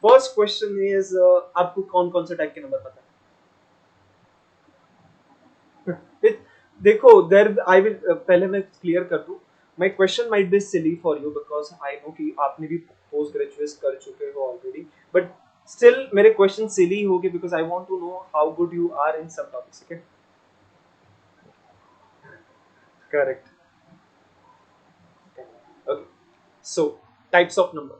First question is आपको कौन कौन से टाइप के नंबर पता है? देखो देर आई विल पहले मैं क्लियर कर दूं. My question might be silly for you because I know कि आपने भी पोस्ट ग्रेजुएट कर चुके हो ऑलरेडी, बट स्टिल मेरे क्वेश्चन सिली होंगे because I want to know how good you are in some topics. Okay, correct. Okay, so types of number.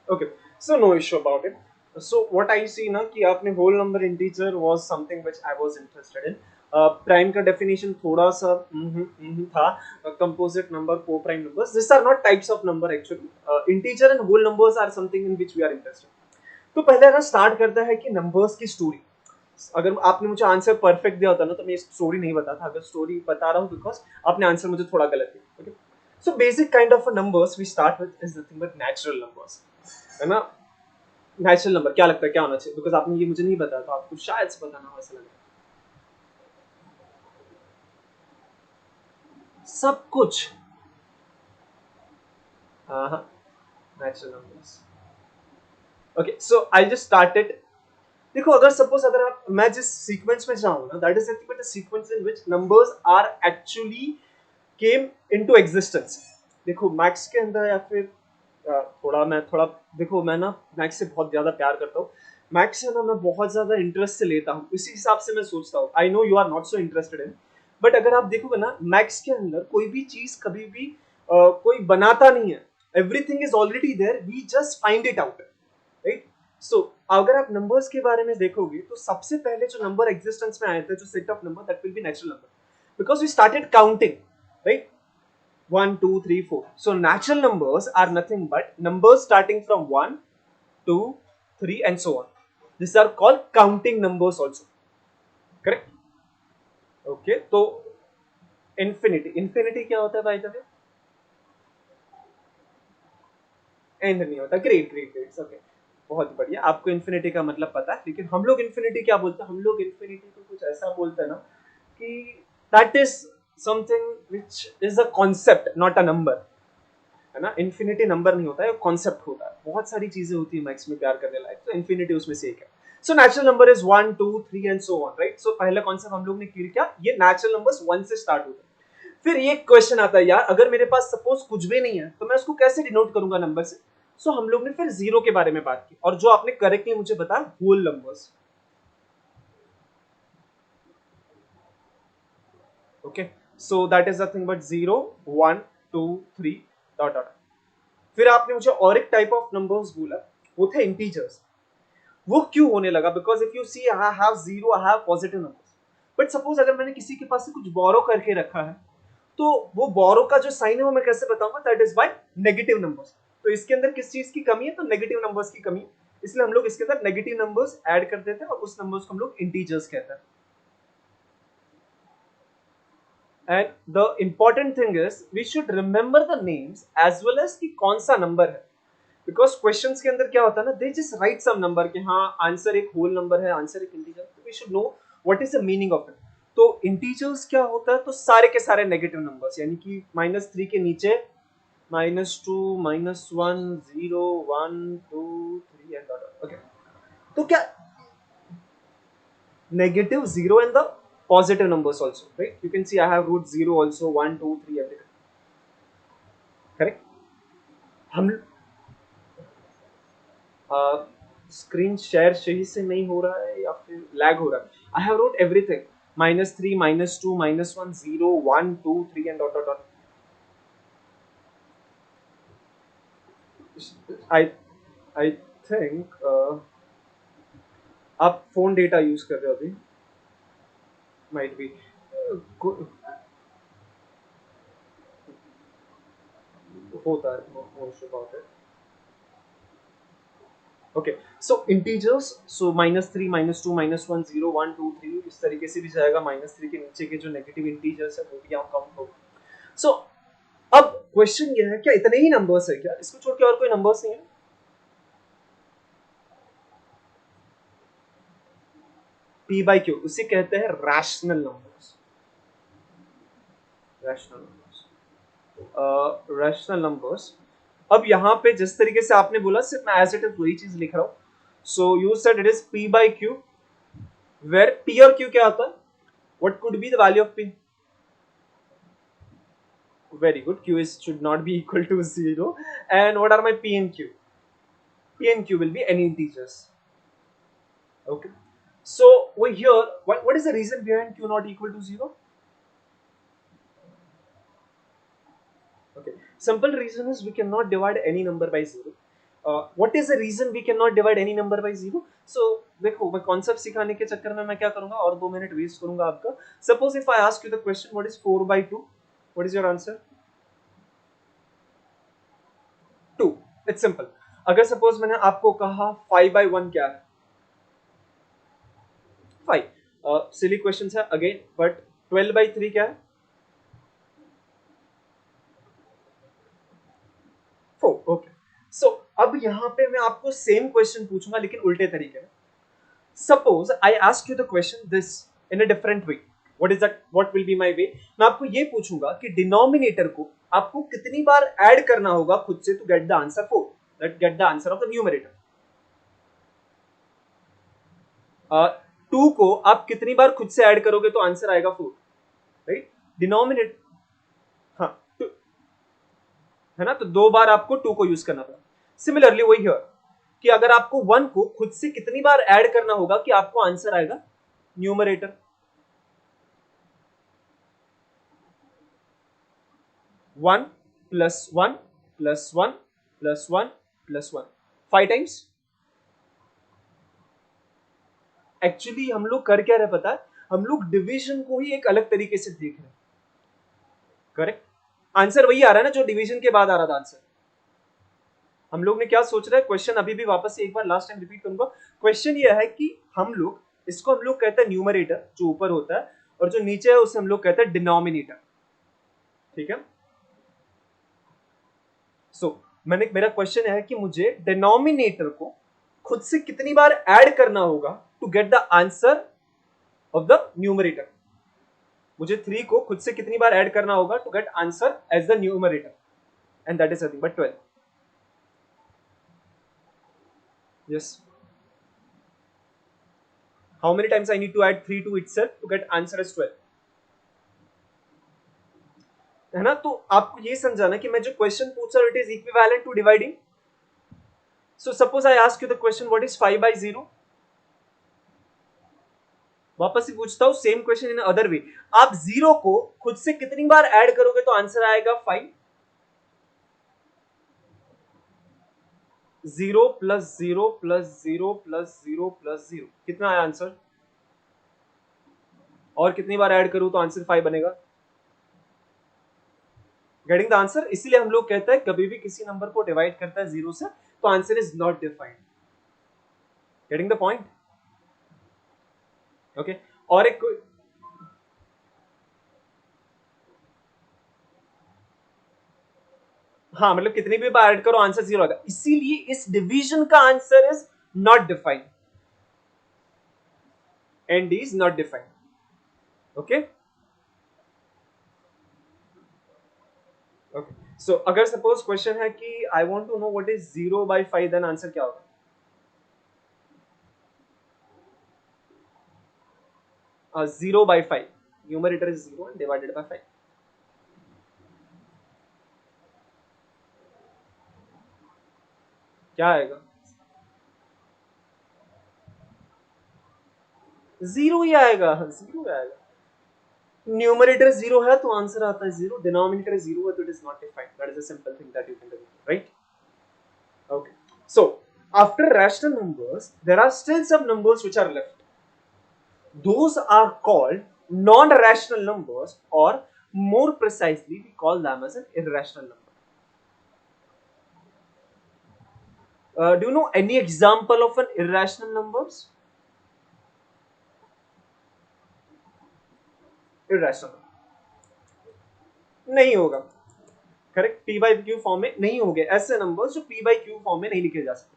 Okay, okay, so no issue about it. So what I see ना कि आपने whole number integer was something which I was interested in. Prime का definition थोड़ा सा था. Composite number, co-prime numbers, these are not types of number actually. Integer and whole numbers are something in which we are interested. तो पहले अगर start करता है कि नंबर्स की स्टोरी. अगर आपने मुझे आंसर परफेक्ट दिया होता ना तो मैं स्टोरी नहीं बताता. अगर स्टोरी बता रहा हूँ बिकॉज आपने आंसर मुझे थोड़ा गलत दिया. Okay, so basic kind of numbers we start with is nothing but natural numbers, है ना. नेचुरल नंबर क्या लगता है क्या होना चाहिए, बिकॉज आपने ये मुझे नहीं बताया तो आपको शायद से बताना हो, ऐसा लग रहा है सब कुछ. हाँ हाँ, natural numbers. Okay, so I just started. देखो अगर सपोज अगर आप मैं जिस सीक्वेंस में जाऊँ ना that is nothing but the sequence in which numbers are actually came into existence. देखो मैथ्स के अंदर या फिर थोड़ा देखो मैं ना मैथ्स से बहुत ज्यादा प्यार करता हूँ. मैथ्स से ना मैं बहुत ज्यादा इंटरेस्ट से लेता हूँ, इसी हिसाब से मैं सोचता हूँ. I know you are not so interested in, but अगर आप देखोगे ना मैथ्स के अंदर कोई भी चीज कभी भी कोई बनाता नहीं है. Everything is already there, we just find it out, right. So अगर आप नंबर्स के बारे में देखोगे तो सबसे पहले जो नंबर एग्जिस्टेंस में आए थे, जो set of number, that will be natural number because we started counting, right. 1 2 3 4. So natural numbers are nothing but numbers starting from 1 2 3 and so on. These are called counting numbers also, correct. Okay, तो infinity, infinity क्या होता है भाई साहब? And नहीं होता. Great great great. Okay, बहुत बढ़िया, आपको इन्फिनिटी का मतलब पता है. लेकिन हम लोग इन्फिनिटी क्या बोलते हैं, हम लोग इन्फिनिटी को कुछ ऐसा बोलते हैं ना कि that is something which is a concept not a number, है ना. इन्फिनिटी नंबर नहीं होता है, कॉन्सेप्ट होता है. बहुत सारी चीजें होती है मैथ्स में प्यार करने लायक, तो इन्फिनिटी उसमें से एक है. So natural number is 1 2 3 and so on, right. So पहला कॉन्सेप्ट हम लोग ने क्लियर किया, ये नेचुरल नंबर्स 1 से स्टार्ट होते हैं. फिर ये क्वेश्चन आता है यार, अगर मेरे पास सपोज कुछ भी नहीं है तो मैं उसको कैसे डिनोट करूंगा नंबर से. सो हम लोग ने फिर जीरो के बारे में बात की, और जो आपने करेक्टली मुझे बताया whole numbers. Okay, so that is nothing but 0 1 2 3 dot dot. फिर आपने मुझे और एक टाइप ऑफ नंबर्स बोला, वो थे इंटीजर्स. वो क्यों होने लगा, because if you see I have zero, I have positive numbers. But suppose अगर मैंने किसी के पास से कुछ बोरो करके रखा है, तो वो बोरो का जो साइन है वो मैं कैसे बताऊंगा, that is by negative numbers. तो इसके अंदर किस चीज की कमी है, तो नेगेटिव नंबर्स की कमी है. इसलिए हम लोग इसके अंदर नेगेटिव नंबर्स ऐड कर देते हैं और उस नंबर्स को हम लोग इंटीजर्स कहते हैं. And the important thing is we should remember the names as well as कि कौन सा नंबर है. बिकॉज क्वेश्चंस के अंदर क्या होता है ना, they just write some number कि हाँ आंसर एक होल नंबर है, आंसर एक इंटीजर. तो we should know what is the meaning of it. तो इंटीजर्स क्या होता है, तो सारे के सारे नेगेटिव नंबर्स, यानी कि -3 के नीचे -2 -1 0 1 2 3 एंड डॉट. ओके, तो क्या negative 0 and the positive numbers also, right. You can see I have root 0 also, 1 2 3 everything, correct. हम स्क्रीन शेयर सही से नहीं हो रहा है या फिर लैग हो रहा है. I have wrote everything, -3 -2 -1 0 1 2 3 and dot dot dot. I I think आप फोन डेटा यूज कर रहे हो अभी, माइट बी. होता है, no issue about it. Okay so integers, so -3 -2 -1 0 1 2 3 इस तरीके से भी जाएगा। -3 के नीचे के जो नेगेटिव इंटीजर्स है वो भी यहाँ काउंट होगा। सो अब क्वेश्चन ये है क्या इतने ही नंबर्स है क्या, इसको छोड़ के और कोई नंबर्स नहीं है? P by Q उसे कहते हैं rational numbers. Rational numbers, rational numbers. अब यहाँ पे जिस तरीके से आपने बोला सिर्फ मैं एज इट इज वही चीज लिख रहा हूँ। So you said it is P by Q where P और Q क्या होता है? What could be the value of P? Very good. Q is should not be equal to 0. And what are my P and Q? P and Q will be any integers. Okay. So over here, what is the reason behind Q not equal to 0? Okay. Simple reason is we cannot divide any number by 0. What is the reason we cannot divide any number by 0? So देखो मैं concept सिखाने के चक्कर में मैं क्या करूंगा और 2 मिनट वेस्ट करूंगा आपका। Suppose if I ask you the question what is 4 by 2, what is your answer? 2। It's simple. अगर सपोज मैंने आपको कहा 5 by 1 क्या है? 5। सिली क्वेश्चन है अगेन, बट 12 by 3 क्या है? 4। ओके सो अब यहाँ पे मैं आपको सेम क्वेश्चन पूछूंगा लेकिन उल्टे तरीके में। Suppose I ask you the question this in a different way, what is that, what will be my way? मैं आपको ये पूछूंगा कि डिनोमिनेटर को आपको कितनी बार ऐड करना होगा खुद से to get the answer 4, let get the answer of the numerator. 2 को आप कितनी बार खुद से ऐड करोगे तो आंसर आएगा 4, राइट? डिनोमिनेटर, हाँ है ना, तो 2 बार आपको 2 को यूज करना पड़ा। सिमिलरली वही हियर कि अगर आपको 1 को खुद से कितनी बार ऐड करना होगा कि आपको आंसर आएगा न्यूमरेटर। 1 + 1 + 1 + 1 + 1 5 टाइम्स। एक्चुअली हम लोग कर क्या रहे पता है, हम लोग डिवीजन को ही एक अलग तरीके से देख रहे हैं। करेक्ट, आंसर वही आ रहा है ना जो डिवीजन के बाद आ रहा था आंसर। हम लोग ने क्या सोच रहा है, क्वेश्चन अभी भी वापस से एक बार लास्ट टाइम रिपीट करूंगा। क्वेश्चन ये है कि हम लोग इसको हम लोग कहते हैं न्यूमरेटर जो ऊपर होता है, और जो नीचे है उसे हम लोग कहते हैं डिनोमिनेटर। ठीक है, मैंने मेरा क्वेश्चन है कि मुझे डिनोमिनेटर को खुद से कितनी बार ऐड करना होगा to get the answer of the numerator. मुझे 3 को खुद से कितनी बार ऐड करना होगा to get answer as the numerator, and that is nothing but 12। yes, how many times I need to add 3 to itself to get answer as 12? है ना, तो आपको ये समझाना कि मैं जो क्वेश्चन पूछ रहा हूं it is equivalent to dividing. So suppose I ask you the question what is 5 by 0। वापस से पूछता हूं same question in other way, आप 0 को खुद से कितनी बार ऐड करोगे तो आंसर आएगा 5। 0 + 0 + 0 + 0 + 0 कितना आया आंसर? और कितनी बार ऐड करूं तो आंसर 5 बनेगा? Getting the answer. इसीलिए हम लोग कहते हैं कभी भी किसी नंबर को डिवाइड करता है 0 से तो answer is not defined. Getting the point? Okay, और एक हाँ मतलब कितनी भी बार ऐड करो आंसर 0 आएगा, इसीलिए इस डिवीजन का answer is not defined, and is not defined. Okay okay, so अगर सपोज क्वेश्चन है कि I want to know what is 0 by 5, then answer क्या होगा? 0 by 5, numerator is 0 and divided by 5। क्या आएगा? 0 ही आएगा, 0 आएगा। न्यूमरेटर 0 है तो आंसर आता है 0, डिनोमिनेटर 0 है तो it is not defined. That is a simple thing that you can do, right? Okay, so after rational numbers there are still some numbers which are left. Those are called non-rational numbers, or more precisely we call them as an irrational number. Do you know any example of an irrational numbers? Irrational नहीं होगा, correct, P by Q form में नहीं होंगे ऐसे numbers जो P by Q form में नहीं लिखे जा सकते।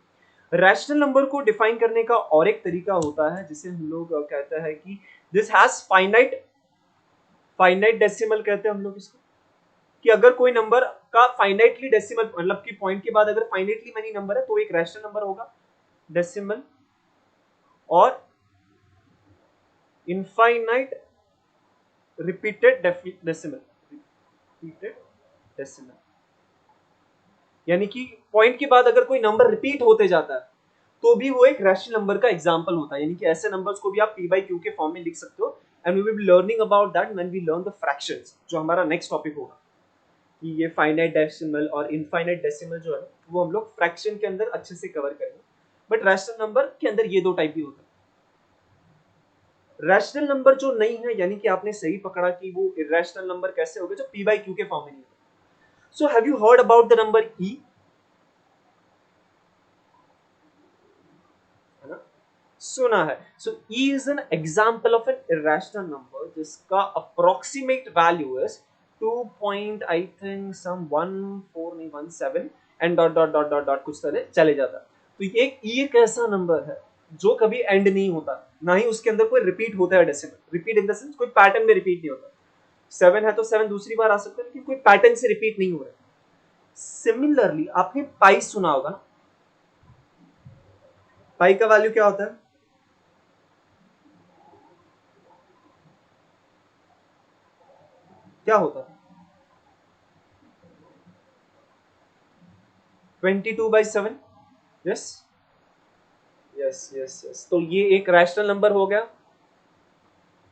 रैशनल नंबर को डिफाइन करने का और एक तरीका होता है जिसे हम लोग कहते हैं कि this has finite, finite decimal कहते हैं हम लोग इसको, कि अगर कोई नंबर का फाइनाइटली डेसिमल मतलब कि पॉइंट के बाद अगर फाइनाइटली मेनी नंबर है तो एक रैशनल नंबर होगा, डेसिमल, और infinite repeated decimal, repeated decimal, यानी कि पॉइंट के बाद अगर कोई नंबर रिपीट होते जाता है तो भी वो एक रैशनल नंबर का एग्जांपल होता है, यानी कि ऐसे नंबर्स को भी आप p by q के फॉर्म में लिख सकते हो। And we will be learning about that when we learn the fractions, जो हमारा नेक्स्ट टॉपिक होगा, कि ये फाइनाइट डेसिमल और इनफाइनाइट डेसिमल जो है वो हम लोग फ्रैक्शन के अंदर अच्छे से कवर करेंगे। बट रैशनल नंबर के अंदर ये दो टाइप भी होता है। रैशनल नंबर जो नहीं है, यानी कि आपने सही पकड़ा कि वो इरेशनल नंबर कैसे होगा, जो p by q के फॉर्म में नहीं होता। So have you heard about the number e? सुना है। So e is an example of an irrational number जिसका approximate value is 2 I think some 14 नहीं 17 and dot dot dot dot dot कुछ तरह चले जाता। तो एक e एक ऐसा नंबर है जो कभी एंड नहीं होता, ना ही उसके अंदर कोई रिपीट होता है decimal, repeat in the sense कोई पैटर्न में रिपीट नहीं होता। 7 है तो 7 दूसरी बार आ सकता है, लेकिन कोई पैटर्न से रिपीट नहीं हो रहा है। सिमिलरली आपने पाई सुना होगा ना, पाई का वैल्यू क्या होता है? क्या होता है? 22/7। यस यस यस यस, तो ये एक रैशनल नंबर हो गया।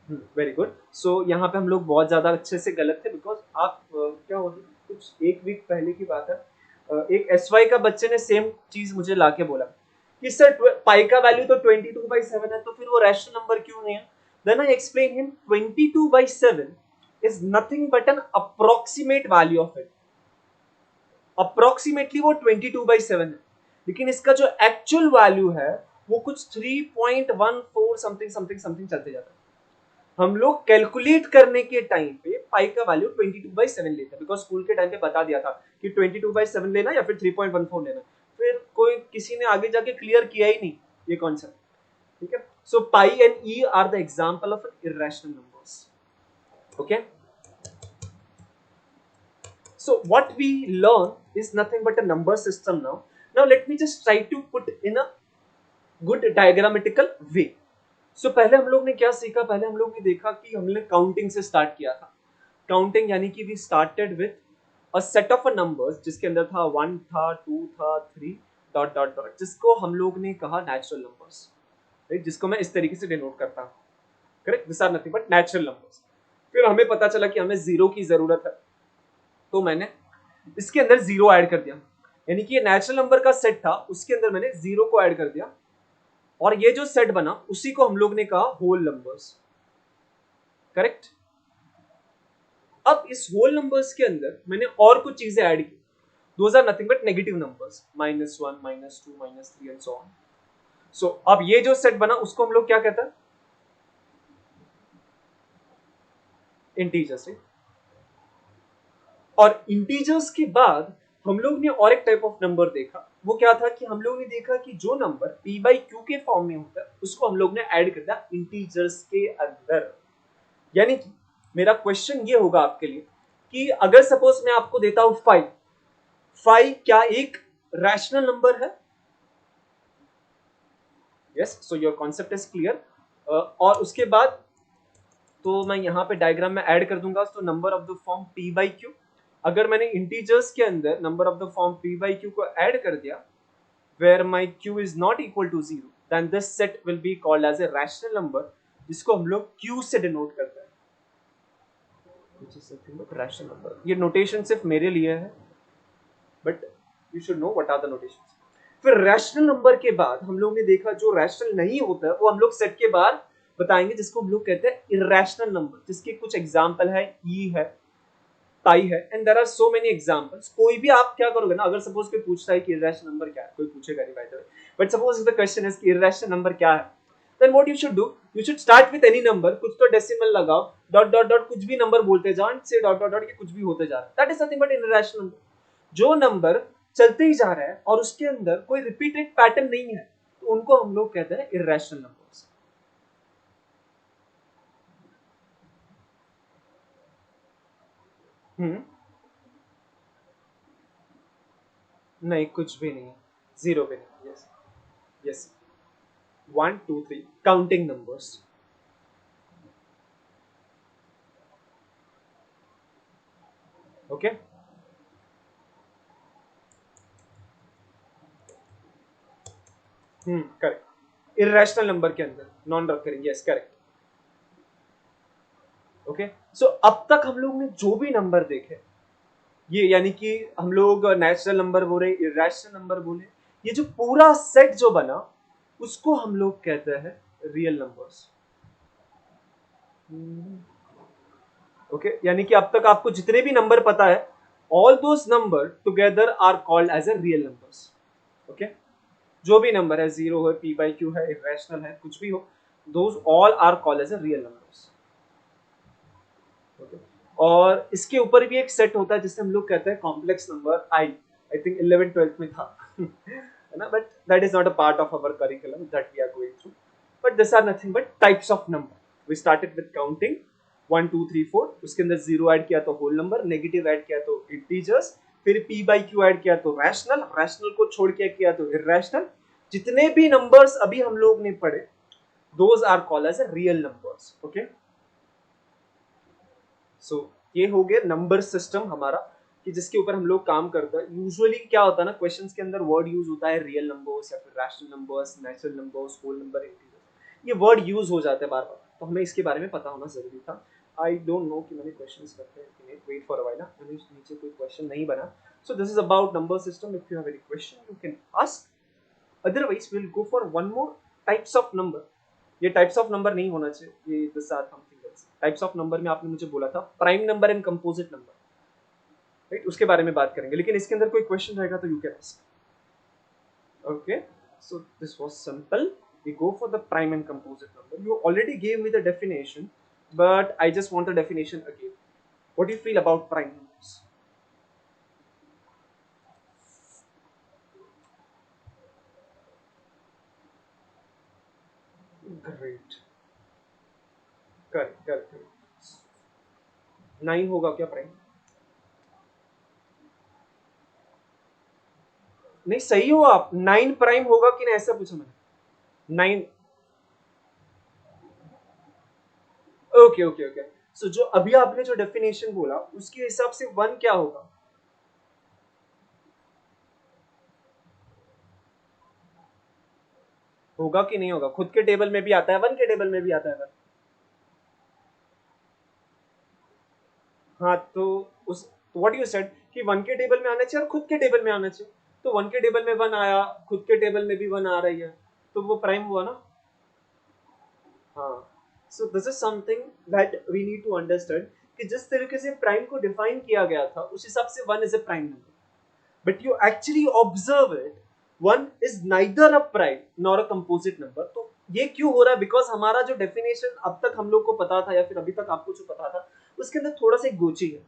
Very good. सो यहाँ पे हम लोग बहुत ज्यादा अच्छे से गलत थे, बिकॉज आप क्या होती कुछ एक वीक पहले की बात है, एक SY का बच्चे ने सेम चीज मुझे लाके बोला कि सर पाई का वैल्यू तो 22/7 है, तो फिर वो रैशनल नंबर क्यों नहीं है? Then I explain him 22/7 is nothing but an approximate value of it. Approximately वो 22/7 है, लेकिन इसका जो एक्चुअल वैल्यू है वो कुछ 3.14 समथिंग समथिंग समथिंग चलते जाता है। हम लोग कैलकुलेट करने के टाइम पे पाई का वैल्यू 22/7 लेते हैं, बिकॉज स्कूल के टाइम पे बता दिया था कि 22/7 लेना या फिर 3.14 लेना। फिर कोई किसी ने आगे जाके क्लियर किया ही नहीं ये कॉन्सेप्ट, ठीक है। So pi and e are the example of irrational numbers, okay. So what we learn is nothing but a number system now. Now let me just try to put in a good diagrammatical way. So पहले हम लोग ने क्या सीखा? पहले हम लोग ने देखा कि हमने काउंटिंग से स्टार्ट किया था। काउंटिंग यानी कि we started with a set of numbers जिसके अंदर था 1 था 2 था 3 डॉट डॉट डॉट, जिसको हम लोग ने कहा नेचुरल नंबर्स, राइट, जिसको मैं इस तरीके से डिनोट करता हूँ, correct, this are nothing but natural numbers. फिर हमें पता चला कि हमें जीरो की जरूरत है, तो मैंने इसके अंदर जीरो ऐड कर दिया, यानी कि ये नेचुरल नंबर का सेट था, उसके अंदर मैंने जीरो को ऐड कर दिया, और ये जो सेट बना उसी को हम लोग ने कहा होल नंबर्स, करेक्ट। अब इस होल नंबर्स के अंदर मैंने और कुछ चीजें ऐड की, those are nothing but negative numbers, -1 -2 -3 and so on. So अब ये जो सेट बना उसको हम लोग क्या कहते हैं? इंटीजर्स। और इंटीजर्स के बाद हम लोग ने और एक टाइप ऑफ नंबर देखा, वो क्या था कि हम लोग ने देखा कि जो नंबर p by q के फॉर्म में होता है उसको हम लोग ने ऐड कर दिया इंटीजर्स के अंदर। यानी कि मेरा क्वेश्चन ये होगा आपके लिए कि अगर सपोज मैं आपको देता हूं 5, 5 क्या एक रैशनल नंबर है? Yes, so your concept is clear. और उसके बाद तो मैं यहाँ पे डायग्राम में ऐड कर दूंगा, तो number of the form p by q, अगर मैंने इंटीजर्स के अंदर number of the form p by q को ऐड कर दिया where my q is not equal to 0, then this set will be called as a rational number, जिसको हम लोग q से डिनोट करते हैं, which is nothing but rational number। ये नोटेशन सिर्फ मेरे लिए है, but you should know what are the notations. फिर रैशनल नंबर के बाद हम लोग ने देखा जो रैशनल नहीं होता है वो हम लोग सेट के बाद बताएंगे, जिसको हम लोग कहते हैं इरेशनल नंबर, जिसके कुछ एग्जांपल है, ई है, पाई है and there are so many examples. कोई भी आप क्या करोगे ना, अगर सपोज कोई पूछता है कि इररेशनल नंबर क्या है, कोई पूछेगा नहीं by the way, but suppose the question is कि इररेशनल नंबर क्या है, then what you should do, you should start with any number, कुछ तो डेसिमल लगाओ, डॉट डॉट डॉट कुछ भी नंबर बोलते जाओ एंड से डॉट डॉट डॉट, कुछ भी होते जा रहा है. That is nothing but irrational number. जो नंबर चलते ही जा रहा है और उसके अंदर कोई रिपीटेड पैटर्न नहीं है, तो उनको हम लोग कहते हैं इररेशनल नंबर्स. नहीं, कुछ भी नहीं, जीरो भी नहीं. Yes, yes. 1 2 3 counting numbers. Okay. Correct. Irrational number के अंदर non recurring. Yes, correct. Okay. So अब तक हम लोग ने जो भी नंबर देखे, ये यानी कि हम लोग नेचुरल नंबर बोले, इरेशनल नंबर बोले, ये जो पूरा सेट जो बना उसको हम लोग कहते हैं रियल नंबर्स. ओके. यानी कि अब तक आपको जितने भी नंबर पता है, all those number together are called as a real numbers. Okay. जो भी नंबर है, जीरो है, पी बाई क्यू है, इरेशनल है, कुछ भी हो, those all are called as a real numbers. Okay. और इसके ऊपर भी एक सेट होता है जिसे हम लोग कहते हैं complex number. I think 11th 12th में था. है ना, but that is not a part of our curriculum that we are going through. But this are nothing but types of number. We started with counting 1 2 3 4, उसके अंदर zero add किया तो whole number, negative add किया तो integers, फिर P by Q add किया तो rational, rational को छोड़ के किया तो इररेशनल. जितने भी नंबर्स अभी हम लोग ने पढ़े, those are called as real numbers. Okay. So ये हो गया नंबर सिस्टम हमारा, कि जिसके ऊपर हम लोग काम करते हैं. यूजुअली क्या होता है ना, क्वेश्चंस के अंदर वर्ड यूज होता है रियल नंबर्स या फिर rational numbers, natural numbers, whole number, integer. ये वर्ड यूज हो जाते हैं बार बार, तो हमें इसके बारे में पता होना जरूरी था. आई डोंट नो कि मैंने क्वेश्चंस करते हैं कि नहीं. Wait for a while. मैंने नीचे कोई क्वेश्चन नहीं बना. So this is about number system. If you have any question you can ask, otherwise we will go for one more types of number. ये टाइप्स ऑफ नंबर नहीं होना चाहिए, ये this are something else. Types of number में आपने मुझे बोला था prime number and composite number, right, उसके बारे में बात करेंगे. लेकिन इसके अंदर कोई क्वेश्चन रहेगा तो you can ask. Okay. So this was simple. we go for the prime and composite number. You already gave me the definition, but I just want the definition again. What do you feel about prime numbers? Great. Correct, correct. 9 होगा क्या prime? नहीं, सही हो आप. 9 prime होगा कि नहीं, ऐसा पूछा मैंने. 9. Okay okay okay. सो जो अभी आपने जो डेफिनेशन बोला उसके हिसाब से 1 क्या होगा? होगा कि नहीं होगा? खुद के टेबल में भी आता है, 1 के टेबल में भी आता है. हाँ, तो उस व्हाट यू सेड कि 1 के टेबल में आना चाहिए और खुद के टेबल में आना चाहिए. तो 1 के टेबल में 1 आया, खुद के टेबल में भी 1 आ रही है, तो वो प्राइम हुआ ना. हाँ. So this is something that we need to understand, कि जिस तरीके से प्राइम को डिफाइन किया गया था उस हिसाब से 1 is a prime number. But you actually observe it, one is neither a prime nor a composite number. तो ये क्यों हो रहा है? बिकॉज हमारा जो डेफिनेशन अब तक हम लोग को पता था या फिर अभी तक आपको जो पता था उसके अंदर थोड़ा सा एक गोची है,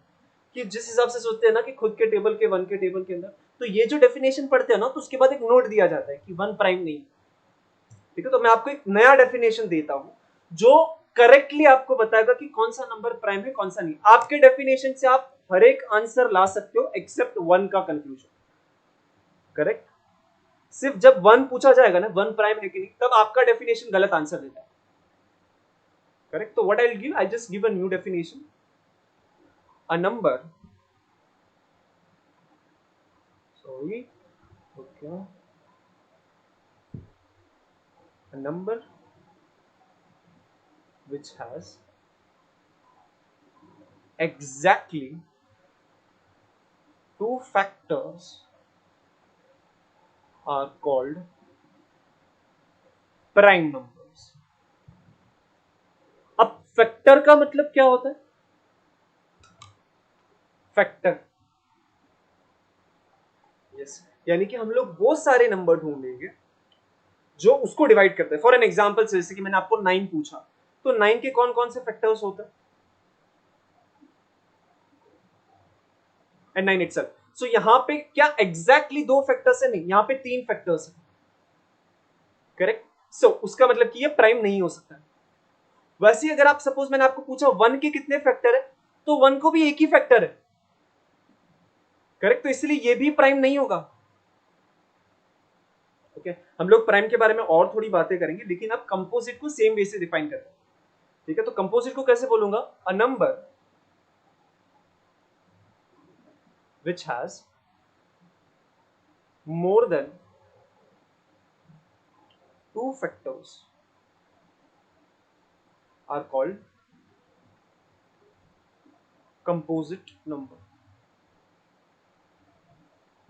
कि जिस हिसाब से सोचते हैं ना कि खुद के टेबल के 1 के टेबल के अंदर, तो ये जो डेफिनेशन पढ़ते हैं ना, तो उसके बाद एक नोट दिया जाता है कि 1 प्राइम नहीं. ठीक है. तो मैं आपको एक नया डेफिनेशन देता हूं जो करेक्टली आपको बताएगा कि कौन सा नंबर प्राइम है, कौन सा नहीं. आपके डेफिनेशन से आप हर एक आंसर ला सकते हो एक्सेप्ट 1 का कंक्लूजन. करेक्ट. सिर्फ जब 1 पूछा जाएगा ना 1 प्राइम है कि नहीं, तब आपका डेफिनेशन गलत आंसर देता है. करेक्ट. तो what I will give, I just give a new definition. A number, sorry, okay, a number which has exactly two factors are called prime numbers. अब फैक्टर का मतलब क्या होता है? फैक्टर। यस, यानी कि हम लोग वो सारे नंबर ढूंढेंगे जो उसको डिवाइड करते हैं। फॉर एन एग्जाम्पल, जैसे कि मैंने आपको 9 पूछा, तो 9 के कौन कौन से फैक्टर्स होते हैं, एंड 9 इटसेल्फ। सो यहां पे क्या एग्जैक्टली दो फैक्टर्स है? नहीं, यहां पे 3 फैक्टर्स है। करेक्ट। सो उसका मतलब कि ये प्राइम नहीं हो सकता। वैसे ही अगर आप सपोज मैंने आपको पूछा 1 के कितने फैक्टर है, तो 1 को भी एक ही फैक्टर है। करेक्ट, तो इसलिए ये भी प्राइम नहीं होगा। ओके, हम लोग प्राइम के बारे में और थोड़ी बातें करेंगे, लेकिन अब कंपोजिट को सेम वे से डिफाइन करते हैं। ठीक है, तो कंपोजिट को कैसे बोलूंगा? A number which has more than two factors are called composite number.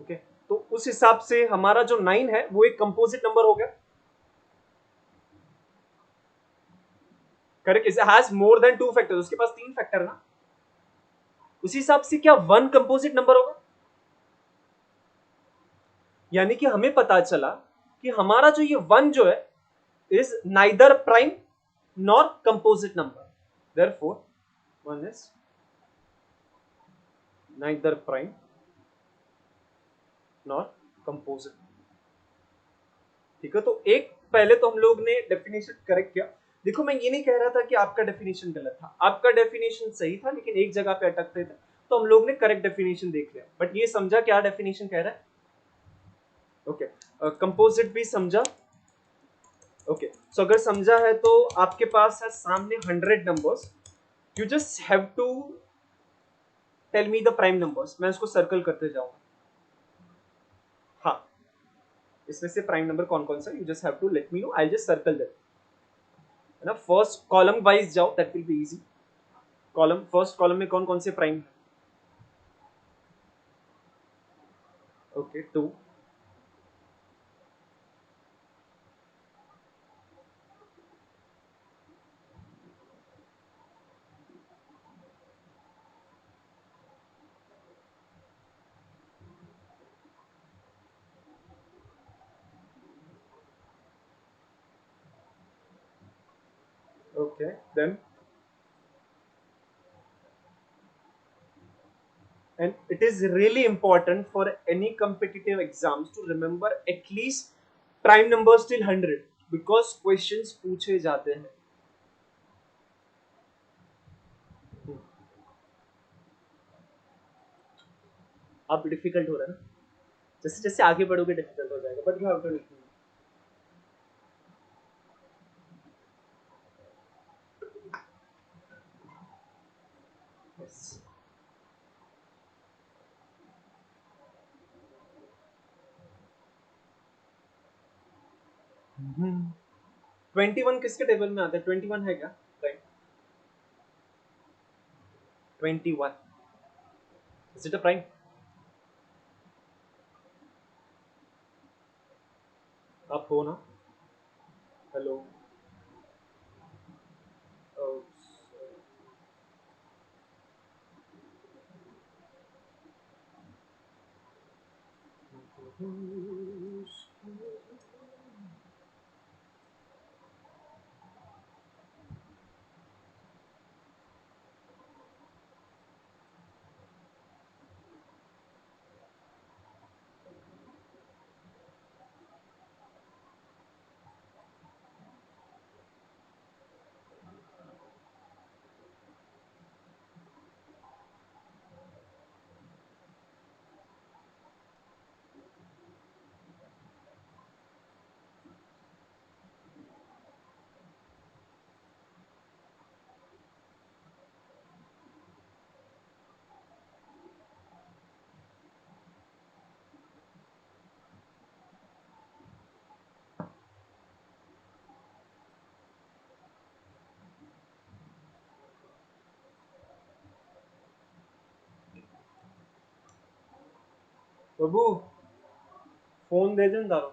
Okay, तो उस हिसाब से हमारा जो 9 है वो एक कंपोजिट नंबर हो गया। Correct, it has more than two factors, उसके पास 3 फैक्टर ना। उसी हिसाब से क्या 1 कंपोजिट नंबर होगा? यानी कि हमें पता चला कि हमारा जो ये 1 जो है is neither prime nor composite number, therefore 1 is neither prime nor composite. ठीक है, तो एक पहले तो हम लोग ने डेफिनेशन करेक्ट किया। देखो, मैं ये नहीं कह रहा था कि आपका डेफिनेशन गलत था, आपका डेफिनेशन सही था, लेकिन एक जगह पे अटकते थे, तो हम लोग ने करेक्ट डेफिनेशन देख लिया, बट ये समझा क्या डेफिनेशन कह रहा है। ओके, कंपोजिट भी समझा। ओके, सो अगर समझा है तो आपके पास है सामने 100 numbers, you just have to tell me the prime numbers. मैं उसको सर्कल करते जाऊंगा। हाँ, इसमें से प्राइम नंबर कौन कौन सा, you just have to let me know, I just circle that. है ना, फर्स्ट कॉलम वाइज जाओ, that will be easy. Column, first column में कौन कौन से प्राइम है? Okay, 2। Okay, then and it is really important for any competitive exams to remember at least prime numbers till 100 because questions पूछे जाते हैं। अब डिफिकल्ट हो रहा है ना, जैसे जैसे आगे बढ़ोगे डिफिकल्ट हो जाएगा, but you have to listen. Yes. 21 किसके टेबल में आता है? 21 है क्या prime? 21 is it a prime? आप हो ना? हेलो? प्रभु, फोन दे दें दारो।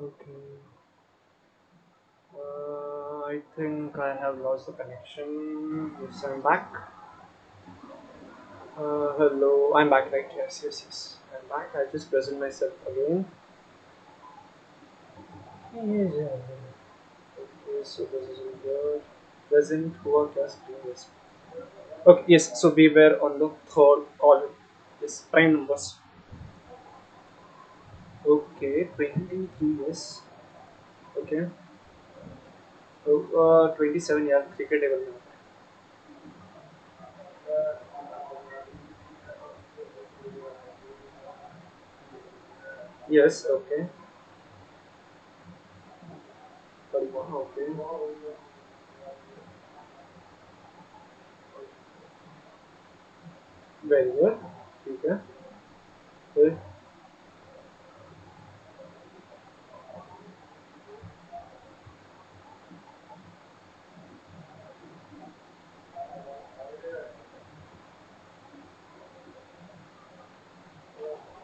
Okay. I think I have lost the connection. Yes, I'm back. Hello, I'm back, right? Yes, yes, yes. I'm back. I just present myself again. Yes, yeah. Okay, so this is here. Present हुआ क्या screen is. Okay, yes. So we were on the third column. Yes, prime numbers. Okay, 23 yes. Okay. So 27 यार cricket table में आता है. Yes, okay. 31, okay. Very good. ठीक है. फिर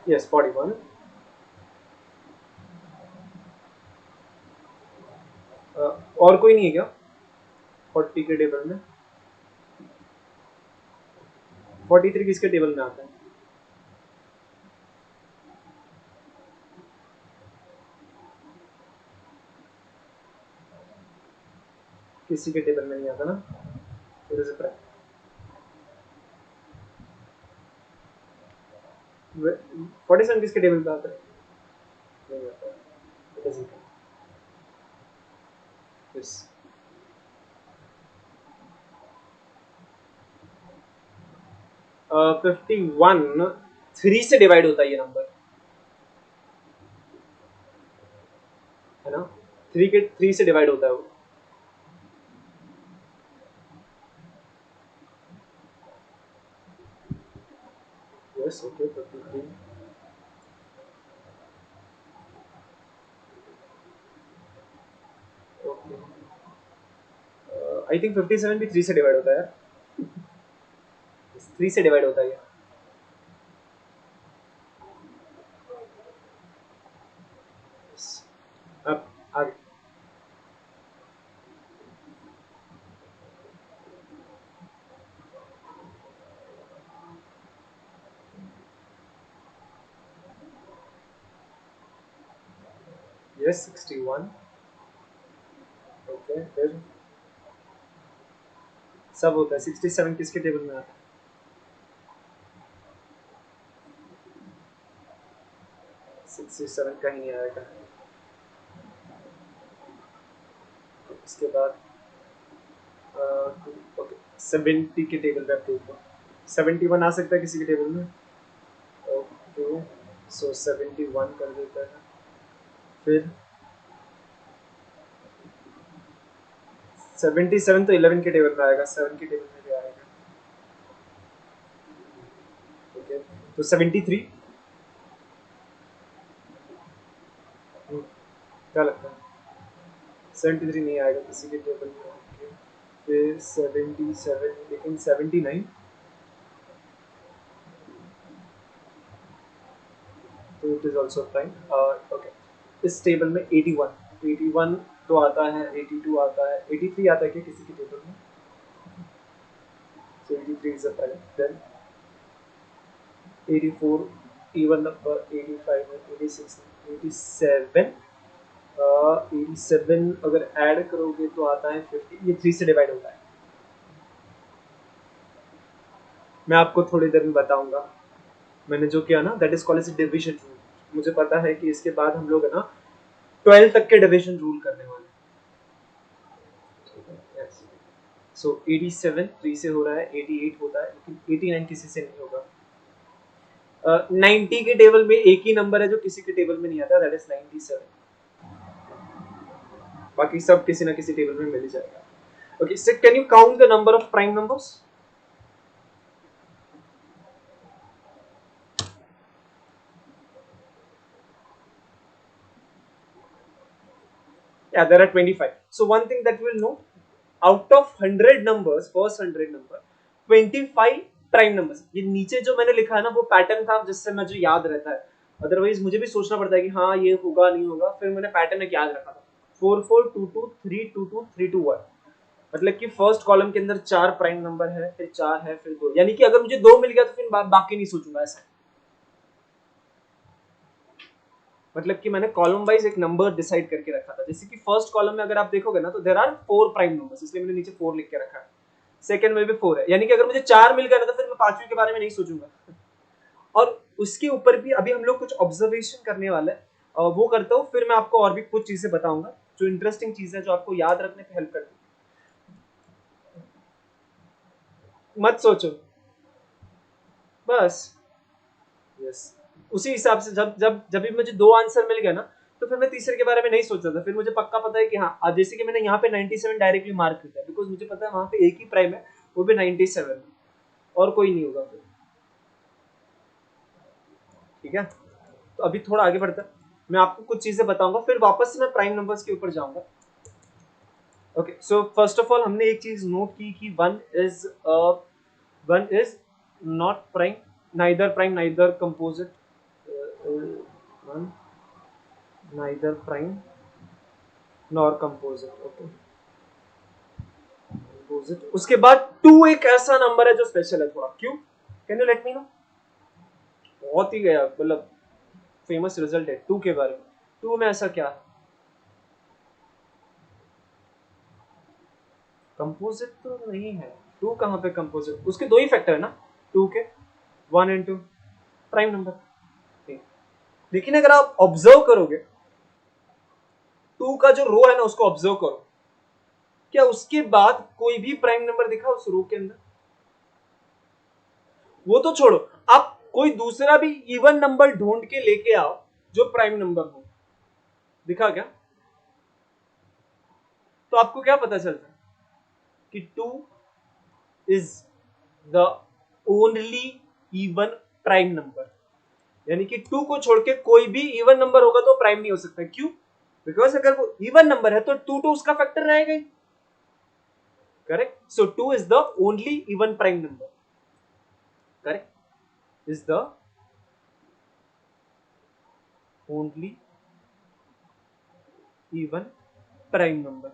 yes, 41. और कोई नहीं है क्या 40 के टेबल में 43 किसके टेबल में आता है किसी के टेबल में नहीं आता ना It is a prime. 47 किसके टेबल पे आता है नहीं आता है. It doesn't come. Yes. 51 3 से डिवाइड होता है ये नंबर है ना 3 से डिवाइड होता है वो Yes, okay, 53. Okay. I think 57 भी 3 से डिवाइड होता है यार 3 से डिवाइड होता है ये Yes. अब आगे Yes, 61. Okay, फिर सब होता है 67 किसके टेबल में आता है 67 कहीं नहीं आएगा इसके बाद ओके 70 के टेबल पे आप देखो 71 आ सकता है किसी के टेबल में ओके सो 71 कर देता है फिर 77 तो 11 के टेबल में आएगा 7 के टेबल में भी आएगा ओके तो 73 क्या लगता है 73 नहीं आएगा किसी के टेबल में ओके फिर 77 लेकिन 79 तो it is also prime okay इस टेबल में 81 तो आता है 82 आता है 83 आता है क्या किसी के टेबल में so 83 is a prime then 84 even number 85 and 86 87 87 अगर ऐड करोगे तो आता है 50 ये 3 से डिवाइड होता है मैं आपको थोड़ी देर में बताऊंगा मैंने जो किया ना that is called as division rule मुझे पता है कि इसके बाद हम लोग है ना 12 तक के डिवीजन रूल करने वाले हैं सो 87 3 से हो रहा है 88 होता है लेकिन 89 किसी से नहीं होगा 90 के टेबल में एक ही नंबर है जो किसी के टेबल में नहीं आता दैट इज 97 बाकी सब किसी ना किसी टेबल में मिल ही जाएगा okay so can you count the number of prime numbers yeah there are 25 so one thing that we'll know out of 100 numbers first 100 number 25 prime numbers ये नीचे जो मैंने लिखा है ना वो पैटर्न था जिससे मुझे याद रहता है अदरवाइज मुझे भी सोचना पड़ता है कि हाँ ये होगा नहीं होगा, फिर मैंने पैटर्न एक याद रखा था 4 4 2 2 3 2 2 3 2 1, मतलब कि फर्स्ट कॉलम के अंदर 4 प्राइम नंबर है, फिर 4 है, फिर 2, यानी कि अगर मुझे 2 मिल गया तो फिर बाकी नहीं सोचूंगा ऐसा। मतलब कि मैंने कॉलम वाइज एक नंबर डिसाइड करके रखा था, जैसे कि फर्स्ट कॉलम में अगर आप देखोगे ना तो देयर आर 4 प्राइम नंबर्स, इसलिए मैंने नीचे 4 लिख के रखा है। सेकंड में भी 4 है, यानी कि अगर मुझे 4 मिल गया ना तो फिर मैं पांचवी के बारे में नहीं सोचूंगा। और उसके ऊपर भी अभी हम लोग कुछ ऑब्जर्वेशन करने वाले हैं, वो करता हूँ, फिर मैं आपको और भी कुछ चीजें बताऊंगा जो इंटरेस्टिंग चीज है, जो आपको याद रखने में हेल्प करती है। मत सोचो बस। यस, उसी हिसाब से जब जब जब भी मुझे 2 आंसर मिल गया ना तो फिर मैं तीसरे के बारे में नहीं सोच रहा था, फिर मुझे पक्का पता है कि हाँ, अब जैसे कि मैंने यहाँ पे 97 डायरेक्टली मार्क किया है बिकॉज मुझे पता है वहां पे एक ही प्राइम है, वो भी 97, और कोई नहीं होगा फिर। ठीक है, तो अभी थोड़ा आगे बढ़ता है, मैं आपको कुछ चीजें बताऊंगा, फिर वापस से मैं प्राइम नंबर्स के ऊपर जाऊंगा। Okay, so first of all हमने एक चीज नोट की कि one is not prime, neither prime neither composite, one neither prime nor composite. Okay, composite. उसके बाद टू एक ऐसा नंबर है जो स्पेशल है थोड़ा, क्यों, can you let me no. बहुत ही गया मतलब फेमस रिजल्ट है टू के बारे में, टू में ऐसा क्या, कंपोजिट तो नहीं है, टू कहाँ पे कंपोजिट, उसके दो ही फैक्टर है ना टू के, one and two, prime number. लेकिन अगर आप ऑब्जर्व करोगे टू का जो रो है ना उसको ऑब्जर्व करो, क्या उसके बाद कोई भी प्राइम नंबर दिखा उस रो के अंदर, वो तो छोड़ो, आप कोई दूसरा भी इवन नंबर ढूंढ के लेके आओ जो प्राइम नंबर हो, दिखा क्या, तो आपको क्या पता चलता है कि to is the only even prime number, यानी कि टू को छोड़ के कोई भी इवन नंबर होगा तो प्राइम नहीं हो सकता, क्यों, बिकॉज अगर वो इवन नंबर है तो टू तो उसका फैक्टर रहेगा ही, correct, so two is the only even prime number, correct, is the only even prime number।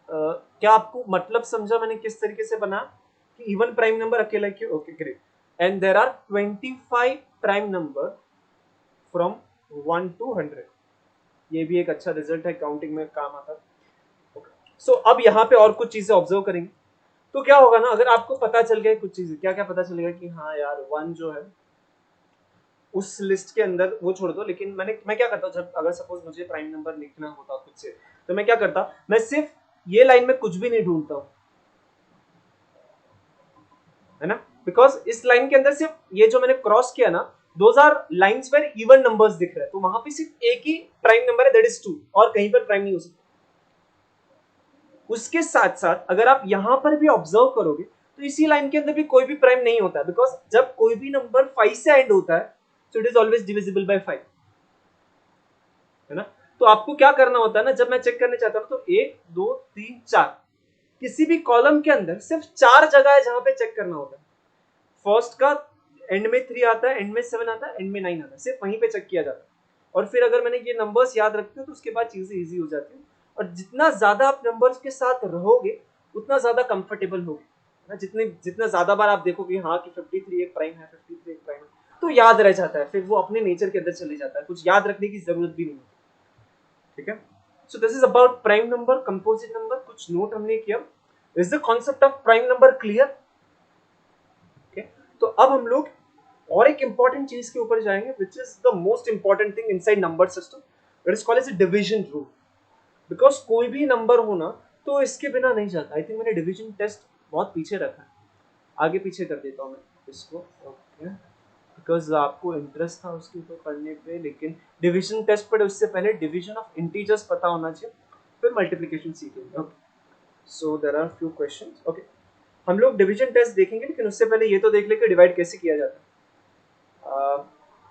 क्या आपको मतलब समझा मैंने किस तरीके से बना कि इवन प्राइम नंबर अकेला क्यों, okay great, and there are 25 prime number from 1 to 100, ये भी एक अच्छा रिजल्ट है, काउंटिंग में काम आता है। सो अब यहाँ पे और कुछ चीजें ऑब्जर्व करेंगे, तो क्या होगा ना, अगर आपको पता चल गया कुछ चीजें, क्या क्या पता चलेगा कि हाँ यार वन जो है उस लिस्ट के अंदर, वो छोड़ दो, लेकिन मैं क्या करता हूँ जब अगर सपोज मुझे प्राइम नंबर लिखना होता खुद से, तो मैं क्या करता, मैं सिर्फ ये लाइन में कुछ भी नहीं ढूंढता हूँ, है ना, बिकॉज इस लाइन के अंदर सिर्फ ये जो मैंने क्रॉस किया ना, those are lines where even numbers दिख रहे हैं, तो वहां पे सिर्फ एक ही प्राइम नंबर है, दैट इज टू, और कहीं पर प्राइम नहीं हो सकता। उसके साथ साथ अगर आप यहां पर भी ऑब्जर्व करोगे तो इसी लाइन के अंदर भी कोई भी प्राइम नहीं होता, बिकॉज जब कोई भी नंबर 5 से एंड होता है तो it is always divisible by 5, है ना, तो आपको क्या करना होता है ना, जब मैं चेक करने चाहता हूं तो 1 2 3 4, किसी भी कॉलम के अंदर सिर्फ 4 जगह है जहां पे चेक करना होता है, फर्स्ट का एंड में 3 आता है, एंड में 7 आता है, एंड में 9 आता है, सिर्फ वहीं पे चेक किया जाता है, और फिर अगर मैंने ये नंबर्स याद रखते हो तो उसके बाद चीजें इजी हो जाती है, और जितना ज्यादा आप नंबर्स के साथ रहोगे उतना ज्यादा कंफर्टेबल होगे ना, जितने जितना ज्यादा बार आप देखोगे हाँ कि 53 एक प्राइम है, 53 एक प्राइम है, तो याद रह जाता है, फिर वो अपने नेचर के अंदर चले जाता है, कुछ याद रखने की जरूरत भी नहीं होती। ठीक है, so this is about prime number, composite number, कुछ नोट हमने किया, is the concept of prime number clear. Okay, तो अब हम लोग और एक इंपॉर्टेंट चीज के ऊपर जाएंगे which is the most important thing inside number system, it is called as division rule, because कोई भी नंबर होना तो इसके बिना नहीं चलता। आई थिंक मैंने डिवीजन टेस्ट बहुत पीछे रखा है, आगे पीछे कर देता हूँ मैं इसको, ओके, बिकॉज आपको इंटरेस्ट था उसके ऊपर पढ़ने पे, लेकिन डिवीजन टेस्ट पढ़े उससे पहले डिवीजन ऑफ इंटीजर्स पता होना चाहिए, फिर मल्टीप्लिकेशन सीखेंगे। Okay, so there are few questions. Okay, हम लोग डिवीजन टेस्ट देखेंगे, लेकिन उससे पहले ये तो देख ले कि डिवाइड कैसे किया जाता है।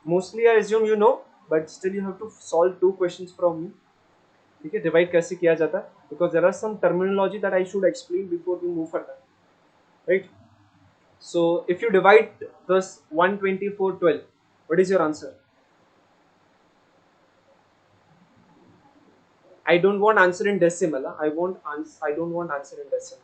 Mostly I assume you know, but still you have to solve 2 questions from me. ठीक है, डिवाइड कैसे किया जाता है, because there are some terminology that I should explain before we move further, right. So if you divide this 124 12, What is your answer? I don't want answer in decimal. I don't want answer in decimal.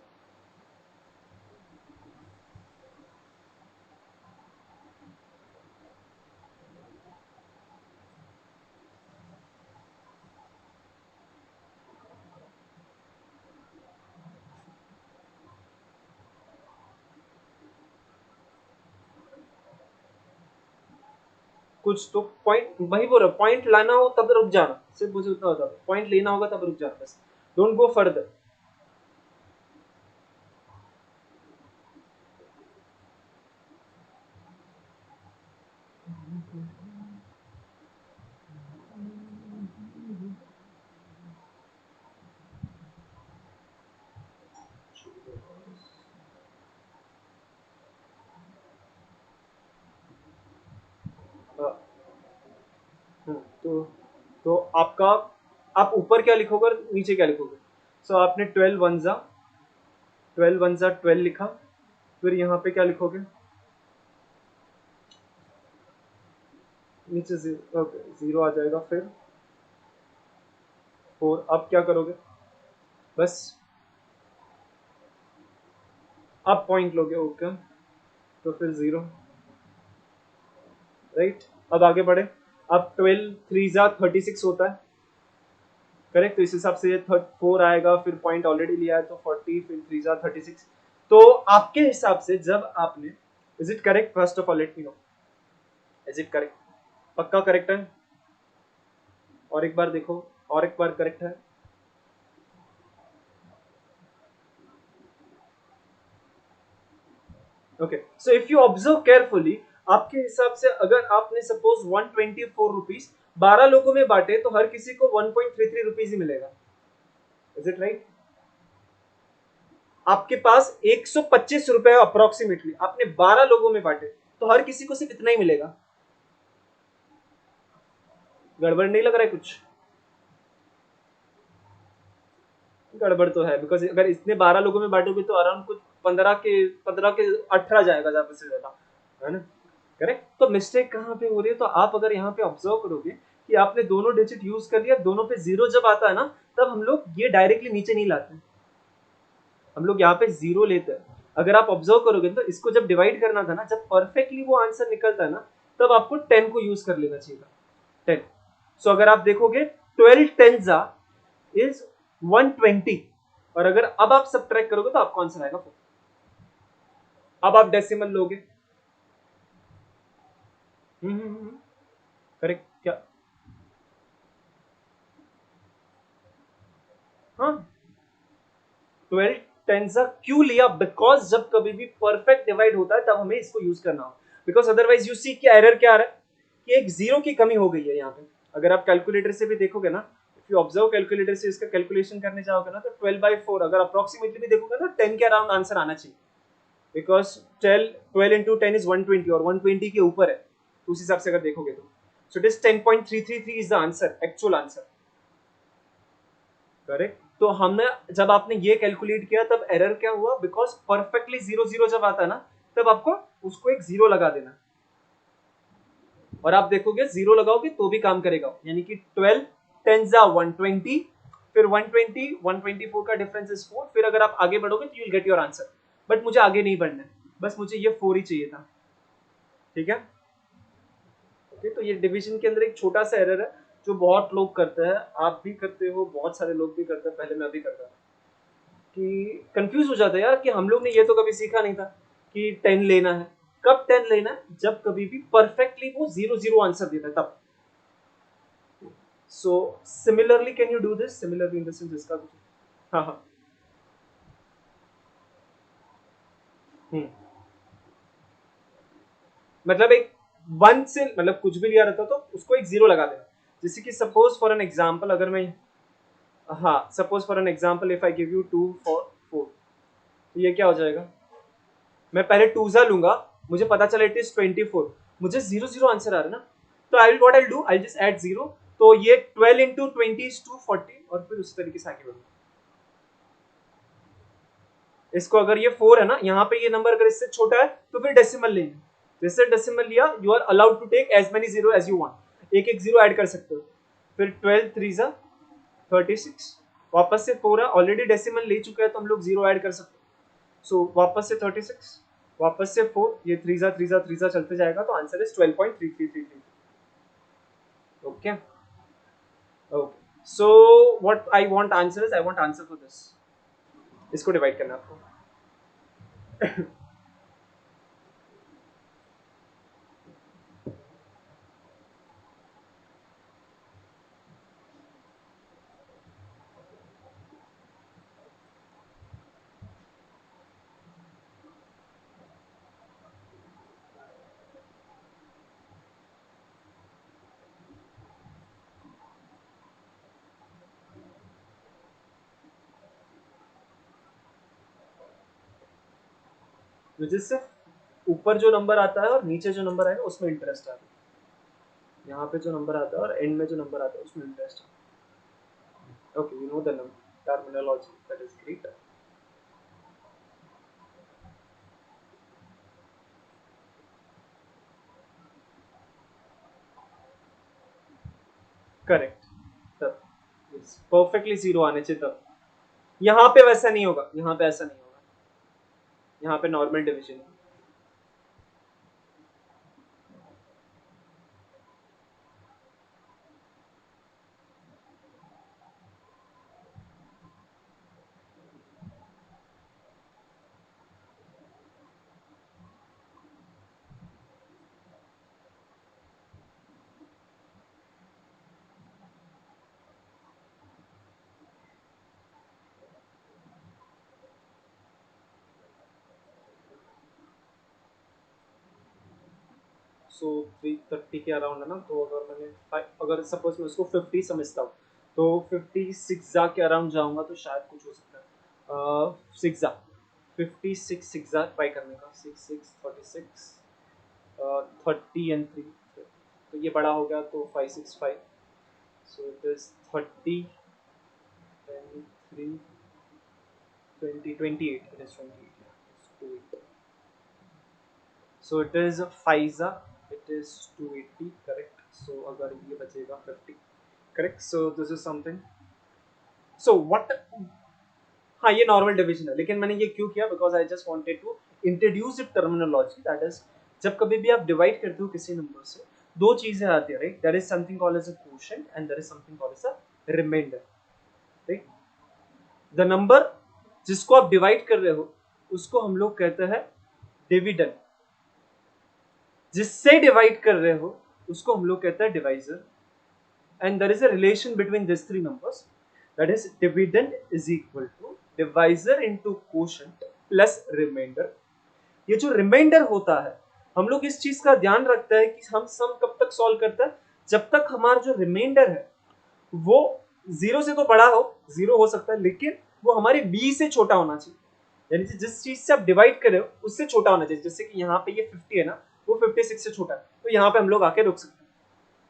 कुछ तो point वही बोल रहा, point लाना हो तब रुक जाना, सिर्फ मुझे उतना होता है, पॉइंट लेना होगा तब रुक जाना, बस डोंट गो फर्दर. तो आपका, आप ऊपर क्या लिखोगे और नीचे क्या लिखोगे? सो आपने 12 लिखा, फिर यहाँ पे क्या लिखोगे? नीचे जीरो, ओके जीरो आ जाएगा, फिर 4. अब क्या करोगे? बस आप पॉइंट लोगे, ओके, तो फिर 0, राइट. अब आगे बढ़े. अब 12 3 जा 36 होता है, करेक्ट. तो इस हिसाब से 4 आएगा, फिर पॉइंट ऑलरेडी लिया है तो 40, फिर 3 जा 36. तो आपके हिसाब से जब आपने, is it correct? First of all let me no, is it correct? पक्का करेक्ट है? और एक बार देखो, और एक बार करेक्ट है. Okay, so if you observe carefully, आपके हिसाब से अगर आपने सपोज 124 रुपीज 12 लोगों में बांटे तो हर किसी को 1.33 रुपीज ही मिलेगा. Is it right? आपके पास 125 रुपए अप्रोक्सीमेटली, आपने 12 लोगों में बांटे तो हर किसी को सिर्फ इतना ही मिलेगा. गड़बड़ नहीं लग रहा है कुछ? गड़बड़ तो है, बिकॉज अगर इतने 12 लोगों में बांटोगे तो अराउंड कुछ 15 के 18 जाएगा ज्यादा से ज्यादा, है ना? करेक्ट. तो मिस्टेक कहाँ पे हो रही है? तो आप अगर यहाँ पे ऑब्जर्व करोगे कि आपने दोनों डिजिट यूज कर लिया, दोनों पे जीरो जब आता है ना, तब हम लोग ये डायरेक्टली नीचे नहीं लाते, हम लोग यहाँ पे जीरो लेते हैं. अगर आप ऑब्जर्व करोगे तो इसको जब डिवाइड करना था ना, जब परफेक्टली वो आंसर निकलता है ना, तब आपको 10 को यूज कर लेना चाहिए था. 10. सो अगर आप देखोगे 12 टेंजा इज 120, और अगर अब आप सब्ट्रैक्ट करोगे तो आपको आंसर आएगा 4. अब आप डेसिमल लोगे. करेक्ट क्या? हाँ, 12 टेंसा क्यों लिया? बिकॉज जब कभी भी परफेक्ट डिवाइड होता है तब हमें इसको यूज करना हो, बिकॉज अदरवाइज यू सी कि एरर क्या आ रहा है कि एक जीरो की कमी हो गई है यहाँ पे. अगर आप कैलकुलेटर से भी देखोगे ना, इफ यू ऑब्जर्व कैलकुलेटर से इसका कैलकुलेशन करने जाओगे ना, तो 12/4 अगर अप्रोक्सीमेटली भी देखोगे ना, 10 के अराउंड आंसर आना चाहिए, बिकॉज 12 इंटू 10 इज 120 और 120 के ऊपर है, तो उस हिसाब से अगर देखोगे तो सो it is 10.333 is the answer, actual answer. Correct. तो हमने, जब आपने ये कैलकुलेट किया तब एरर क्या हुआ? बिकॉज परफेक्टली जीरो जीरो जब आता है ना, तब आपको उसको एक जीरो लगा देना, और आप देखोगे जीरो लगाओगे तो भी काम करेगा, यानी कि 12 10 जा 120, फिर 120 124 का डिफरेंस इज 4. फिर अगर आप आगे बढ़ोगे तो you will get your answer. But मुझे आगे नहीं बढ़ना है, बस मुझे ये 4 ही चाहिए था. ठीक है. ओके, तो ये डिवीजन के अंदर एक छोटा सा एरर है जो बहुत लोग करते हैं, आप भी करते हो, बहुत सारे लोग भी करते हैं, पहले मैं भी करता था, कि कंफ्यूज हो जाता है यार कि हम लोग ने ये तो कभी सीखा नहीं था कि 10 लेना है. कब 10 लेना है? जब कभी भी परफेक्टली वो जीरो जीरो आंसर देता है तब. So similarly can you do this? Similarly in the sense इसका कुछ, हाँ हाँ. हम्म. मतलब एक वन से, मतलब कुछ भी लिया रहता तो उसको एक जीरो लगा देना. जैसे कि सपोज फॉर एन एग्जांपल, अगर मैं, हाँ suppose for an example if I give you 2 4 4, तो ये क्या हो जाएगा? मैं पहले टूजा लूंगा, मुझे पता चला इट इज 24, मुझे जीरो जीरो आंसर आ रहा है ना, तो I will what I do, I just add zero. तो ये 12 इंटू 20 इज 240, और फिर उस तरीके से आगे बढ़ूंगा. इसको अगर ये 4 है ना, यहाँ पे ये नंबर अगर इससे छोटा है तो फिर डेसिमल लेंगे. दिस इज डेसिमल लिया, you are allowed to take as many zero as you want, एक एक जीरो ऐड कर सकते हो। फिर 12 3 जा 36, वापस से 4 है, ऑलरेडी डेसिमल ले चुका है तो हम लोग जीरो ऐड कर सकते हैं। सो वापस से 36, वापस से 4, ये 3 जा 3 जा 3 जा चलते जाएगा, तो answer is 12.3333। Okay okay, so what I want answer is, I want answer for this, इसको डिवाइड करना आपको। जिससे ऊपर जो नंबर आता है और नीचे जो नंबर आएगा उसमें इंटरेस्ट आता है, यहाँ पे जो नंबर आता है और एंड में जो नंबर आता है उसमें इंटरेस्ट आता है। Okay, you know the terminology, that is great. Correct, तब परफेक्टली जीरो आने चाहिए तब। यहाँ पे वैसा नहीं होगा, यहाँ पे ऐसा नहीं होगा, यहाँ पे नॉर्मल डिवीजन है। सो 330 के अराउंड है ना, तो अगर मैंने अगर सपोज मैं उसको 50 समझता हूँ, तो 56 जा के अराउंड जाऊंगा तो शायद कुछ हो सकता है। 6 जा 56 6 जा ट्राई करने का, 6 6 36 30 एंड 3, तो ये बड़ा हो गया तो 565, सो it is 30 10 3 20 28, it is 28, so it is 5 za, it is 280, correct, so अगर ये बचेगा 50, correct, so this is something, so what, हाँ ये नॉर्मल डिवीजन है, लेकिन मैंने ये क्यों किया, because I just wanted to introduce the terminology, that is जब कभी भी आप डिवाइड करते हो किसी नंबर से, दो चीजें आती है, right, there is something called as a quotient and there is something called as a remainder, right. The number जिसको आप डिवाइड कर रहे हो उसको हम लोग कहते हैं डिविडेंड, जिससे डिवाइड कर रहे हो उसको हम लोग कहते हैं divisor, and there is a relation between these three numbers, that is dividend is equal to divisor into quotient plus remainder। ये जो रिमाइंडर होता है, हम लोग इस चीज का ध्यान रखते हैं कि हम सम कब तक सॉल्व करते हैं, जब तक हमारा जो रिमाइंडर है वो जीरो से तो बड़ा हो, जीरो हो सकता है, लेकिन वो हमारे बी से छोटा होना चाहिए, यानी कि जिस चीज से आप डिवाइड कर रहे हो उससे छोटा होना चाहिए, जैसे कि यहाँ पे ये 50 है ना, वो 56 से छोटा है, तो यहाँ पे हम लोग आके रुक सकते हैं,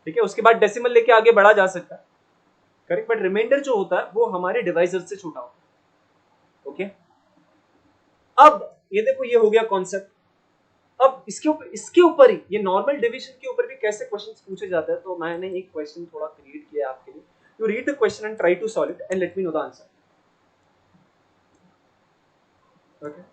ठीक है, उसके बाद डेसिमल लेके आगे बढ़ा जा सकता है, करेक्ट, बट रिमाइंडर जो होता है वो हमारे डिवाइजर से छोटा होता है। ओके, अब ये देखो, ये हो गया कॉन्सेप्ट। अब इसके ऊपर ही, ये नॉर्मल डिवीजन के ऊपर भी कैसे क्वेश्चंस पूछे जाते हैं, तो मैंने एक क्वेश्चन थोड़ा क्रिएट किया आपके लिए, you read the question and try to solve it and let me know the answer. Okay,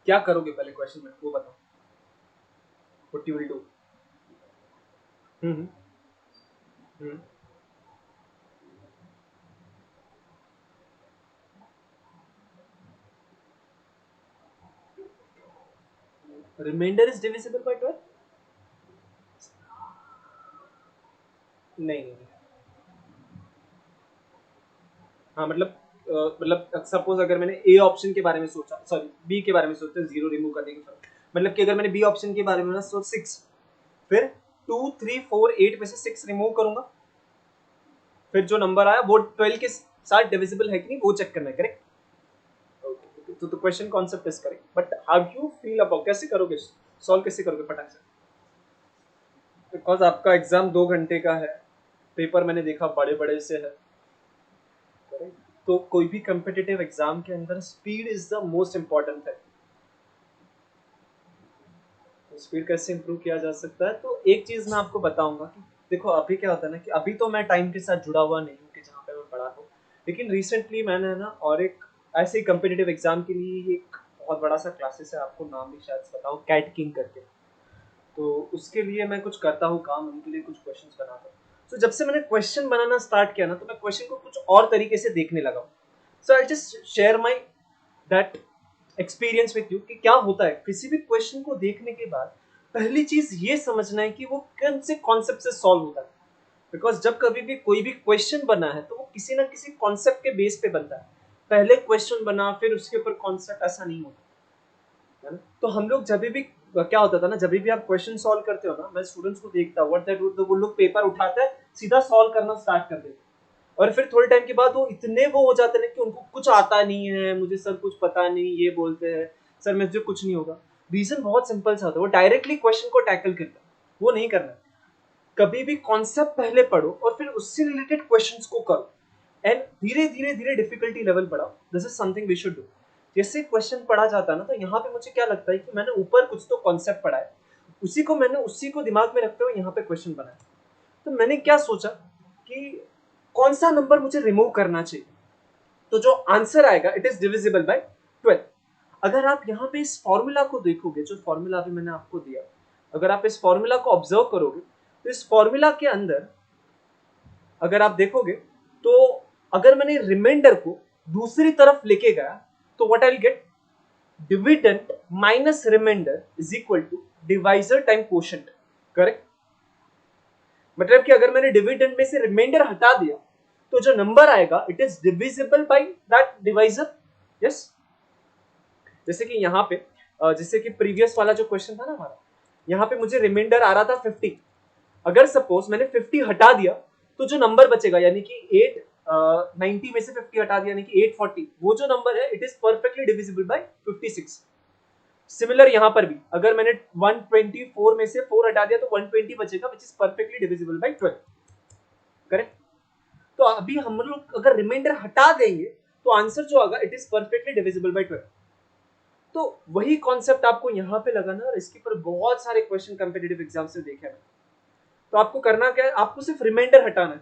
क्या करोगे पहले क्वेश्चन में वो बताओ, what you will do. Hmm hmm remainder is divisible by 12, नहीं नहीं, हाँ मतलब सपोज अगर मैंने ए ऑप्शन के बारे में सोचा, सॉरी बी के बारे में सोचा, जीरो रिमूव करने के बाद, मतलब कि अगर मैंने बी ऑप्शन के बारे में ना, सो 6 फिर 2 3 4 8 में से 6 रिमूव करूंगा, फिर जो नंबर आया वो 12 के साथ डिविजिबल है कि नहीं वो चेक करना है, करेक्ट? तो question concept is correct, but how you feel about कैसे करोगे, सॉल्व कैसे करोगे फटाक से? बिकॉज आपका एग्जाम 2 घंटे का है, पेपर मैंने देखा बड़े बड़े से है, तो कोई भी कम्पिटिटिव एग्जाम के अंदर speed is the most important thing. Speed कैसे इंप्रूव किया जा सकता है, तो एक चीज मैं आपको बताऊंगा कि देखो अभी क्या होता है ना कि अभी तो मैं टाइम के साथ जुड़ा हुआ नहीं हूँ कि जहाँ पे मैं पढ़ा हूँ, लेकिन रिसेंटली मैंने ना और एक ऐसे ही कम्पिटिटिव एग्जाम के लिए एक बहुत बड़ा सा क्लासेस है, आपको नाम भी शायद बताऊँ, कैट किंग करके, तो उसके लिए मैं कुछ करता हूँ काम, उनके लिए कुछ क्वेश्चंस बनाता हूँ। तो जब से मैंने क्वेश्चन बनाना स्टार्ट किया ना तो मैं क्वेश्चन को कुछ और तरीके से देखने लगा हूँ। So I just share my that experience with you कि क्या होता है किसी भी क्वेश्चन को देखने के बाद पहली चीज ये समझना है कि वो कौन से कॉन्सेप्ट से सॉल्व होता है। बिकॉज जब कभी भी कोई भी क्वेश्चन बना है तो वो किसी ना किसी कॉन्सेप्ट के बेस पे बनता है, पहले क्वेश्चन बना फिर उसके ऊपर कॉन्सेप्ट, ऐसा नहीं होता है ना। तो हम लोग जब भी क्या होता था ना, जब भी आप क्वेश्चन सॉल्व करते हो ना, मैं स्टूडेंट्स को देखता हूँ वो लोग पेपर उठाते हैं सीधा सॉल्व करना स्टार्ट कर देते, और फिर थोड़े टाइम के बाद वो इतने वो हो जाते हैं कि उनको कुछ आता नहीं है, मुझे सर कुछ पता नहीं, ये बोलते हैं सर मुझे कुछ नहीं होगा। रीजन बहुत सिंपल सा होता है, वो डायरेक्टली क्वेश्चन को टैकल करता है, वो नहीं करना है। कभी भी कॉन्सेप्ट पहले पढ़ो और फिर उससे रिलेटेड क्वेश्चंस को करो एंड धीरे धीरे धीरे डिफिकल्टी लेवल बढ़ाओ। This is something we should do. जैसे क्वेश्चन पढ़ा जाता है ना, तो यहाँ पे मुझे क्या लगता है कि मैंने ऊपर कुछ तो कॉन्सेप्ट पढ़ा है, उसी को दिमाग में रखते हुए यहाँ पे क्वेश्चन बनाया। तो मैंने क्या सोचा कि कौन सा नंबर मुझे रिमूव करना चाहिए, तो जो आंसर आएगा इट इज डिविजिबल बाय 12। अगर आप यहाँ पे इस फॉर्मूला को देखोगे, जो फॉर्मूला अभी मैंने आपको दिया, अगर आप इस फॉर्मूला को ऑब्जर्व करोगे तो इस फॉर्मूला के अंदर अगर आप देखोगे तो अगर मैंने रिमाइंडर को दूसरी तरफ लेके गया तो what I will get, dividend minus remainder is equal to divisor time quotient, correct? मतलब कि अगर मैंने डिविडेंड में से रिमाइंडर हटा दिया तो जो नंबर आएगा it is divisible by that divisor. Yes, जैसे कि यहाँ पे जैसे कि प्रीवियस वाला जो क्वेश्चन था ना हमारा, यहाँ पे मुझे रिमाइंडर आ रहा था 50, अगर सपोज मैंने 50 हटा दिया तो जो नंबर बचेगा यानी कि 90 में से 50 हटा दिया यानी कि 840, वो जो नंबर है it is perfectly divisible by 56। Similar यहाँ पर भी अगर मैंने 124 में से 4 हटा दिया तो 120 बचेगा which is perfectly divisible by 12, correct? तो अभी हम लोग अगर रिमाइंडर हटा देंगे तो आंसर जो आएगा it is perfectly divisible by 12। तो वही कॉन्सेप्ट आपको यहाँ पे लगाना, और इसके ऊपर बहुत सारे क्वेश्चन कंपेटिटिव एग्जाम से देखे हैं। तो आपको करना क्या है, आपको सिर्फ रिमाइंडर हटाना है,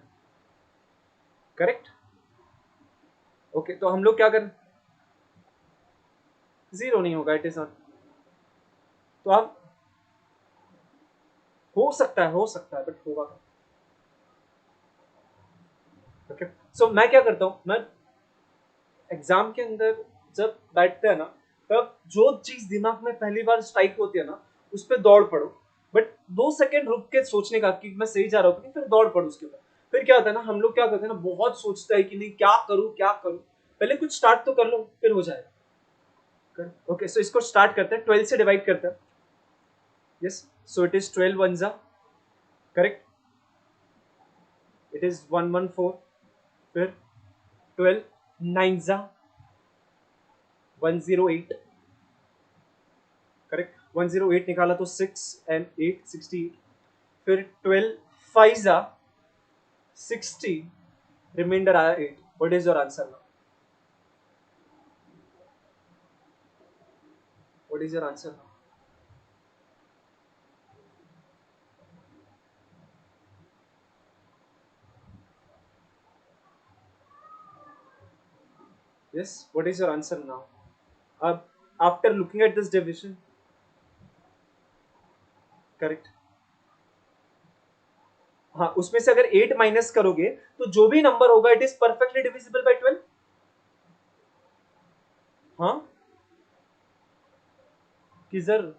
करेक्ट? ओके, तो हम लोग क्या कर, जीरो नहीं होगा, इट इज नॉट, तो आप हो सकता है बट होगा। ओके, सो मैं क्या करता हूँ, मैं एग्जाम के अंदर जब बैठते हैं ना, तब जो चीज दिमाग में पहली बार स्ट्राइक होती है ना उस पर दौड़ पड़ो, बट 2 सेकंड रुक के सोचने का कि मैं सही जा रहा हूँ, फिर दौड़ पड़ो उसके ऊपर। फिर क्या होता है ना, हम लोग क्या करते हैं ना, बहुत सोचते हैं कि नहीं क्या करूँ, पहले कुछ स्टार्ट तो कर लो फिर हो जाएगा। ओके, सो इसको स्टार्ट करते हैं, 12 से डिवाइड करते हैं। यस, सो इट इज 12 1 जा, करेक्ट, इट इज 114, फिर 12 9 जा 108, करेक्ट, 108 निकाला तो 6 एंड 8 68, फिर 12 5 जा 60, रिमाइंडर आया 8। What is your answer now? What is your answer now? Yes, what is your answer now? अब after looking at this division, correct, हाँ, उसमें से अगर 8 माइनस करोगे तो जो भी नंबर होगा it is perfectly divisible by 12। हाँ, किधर,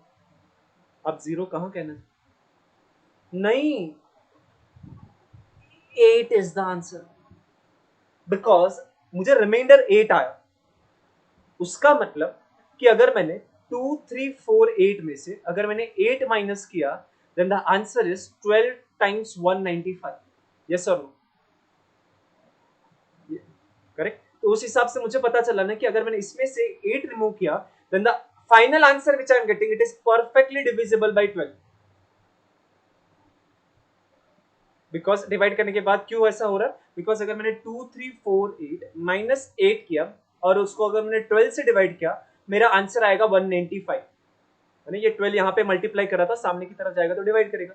आप जीरो कहाँ कहना, नहीं, 8 इज द आंसर, बिकॉज मुझे रिमाइंडर 8 आया, उसका मतलब कि अगर मैंने 2 3 4 8 में से अगर मैंने 8 माइनस किया then the answer is 12 times 195. yes or no? Correct. तो उस हिसाब से मुझे पता चला ना कि अगर मैंने इसमें से 8 रिमूव किया then the final answer which I am getting it is perfectly divisible by 12. Because divide करने के बाद क्यों ऐसा हो रहा है? बिकॉज अगर मैंने 2 3 4 8 माइनस 8 किया और उसको अगर मैंने 12 से डिवाइड किया, मेरा आंसर आएगा 195. यानी ये 12 यहाँ पे मल्टीप्लाई करा था, सामने की तरफ जाएगा तो डिवाइड करेगा.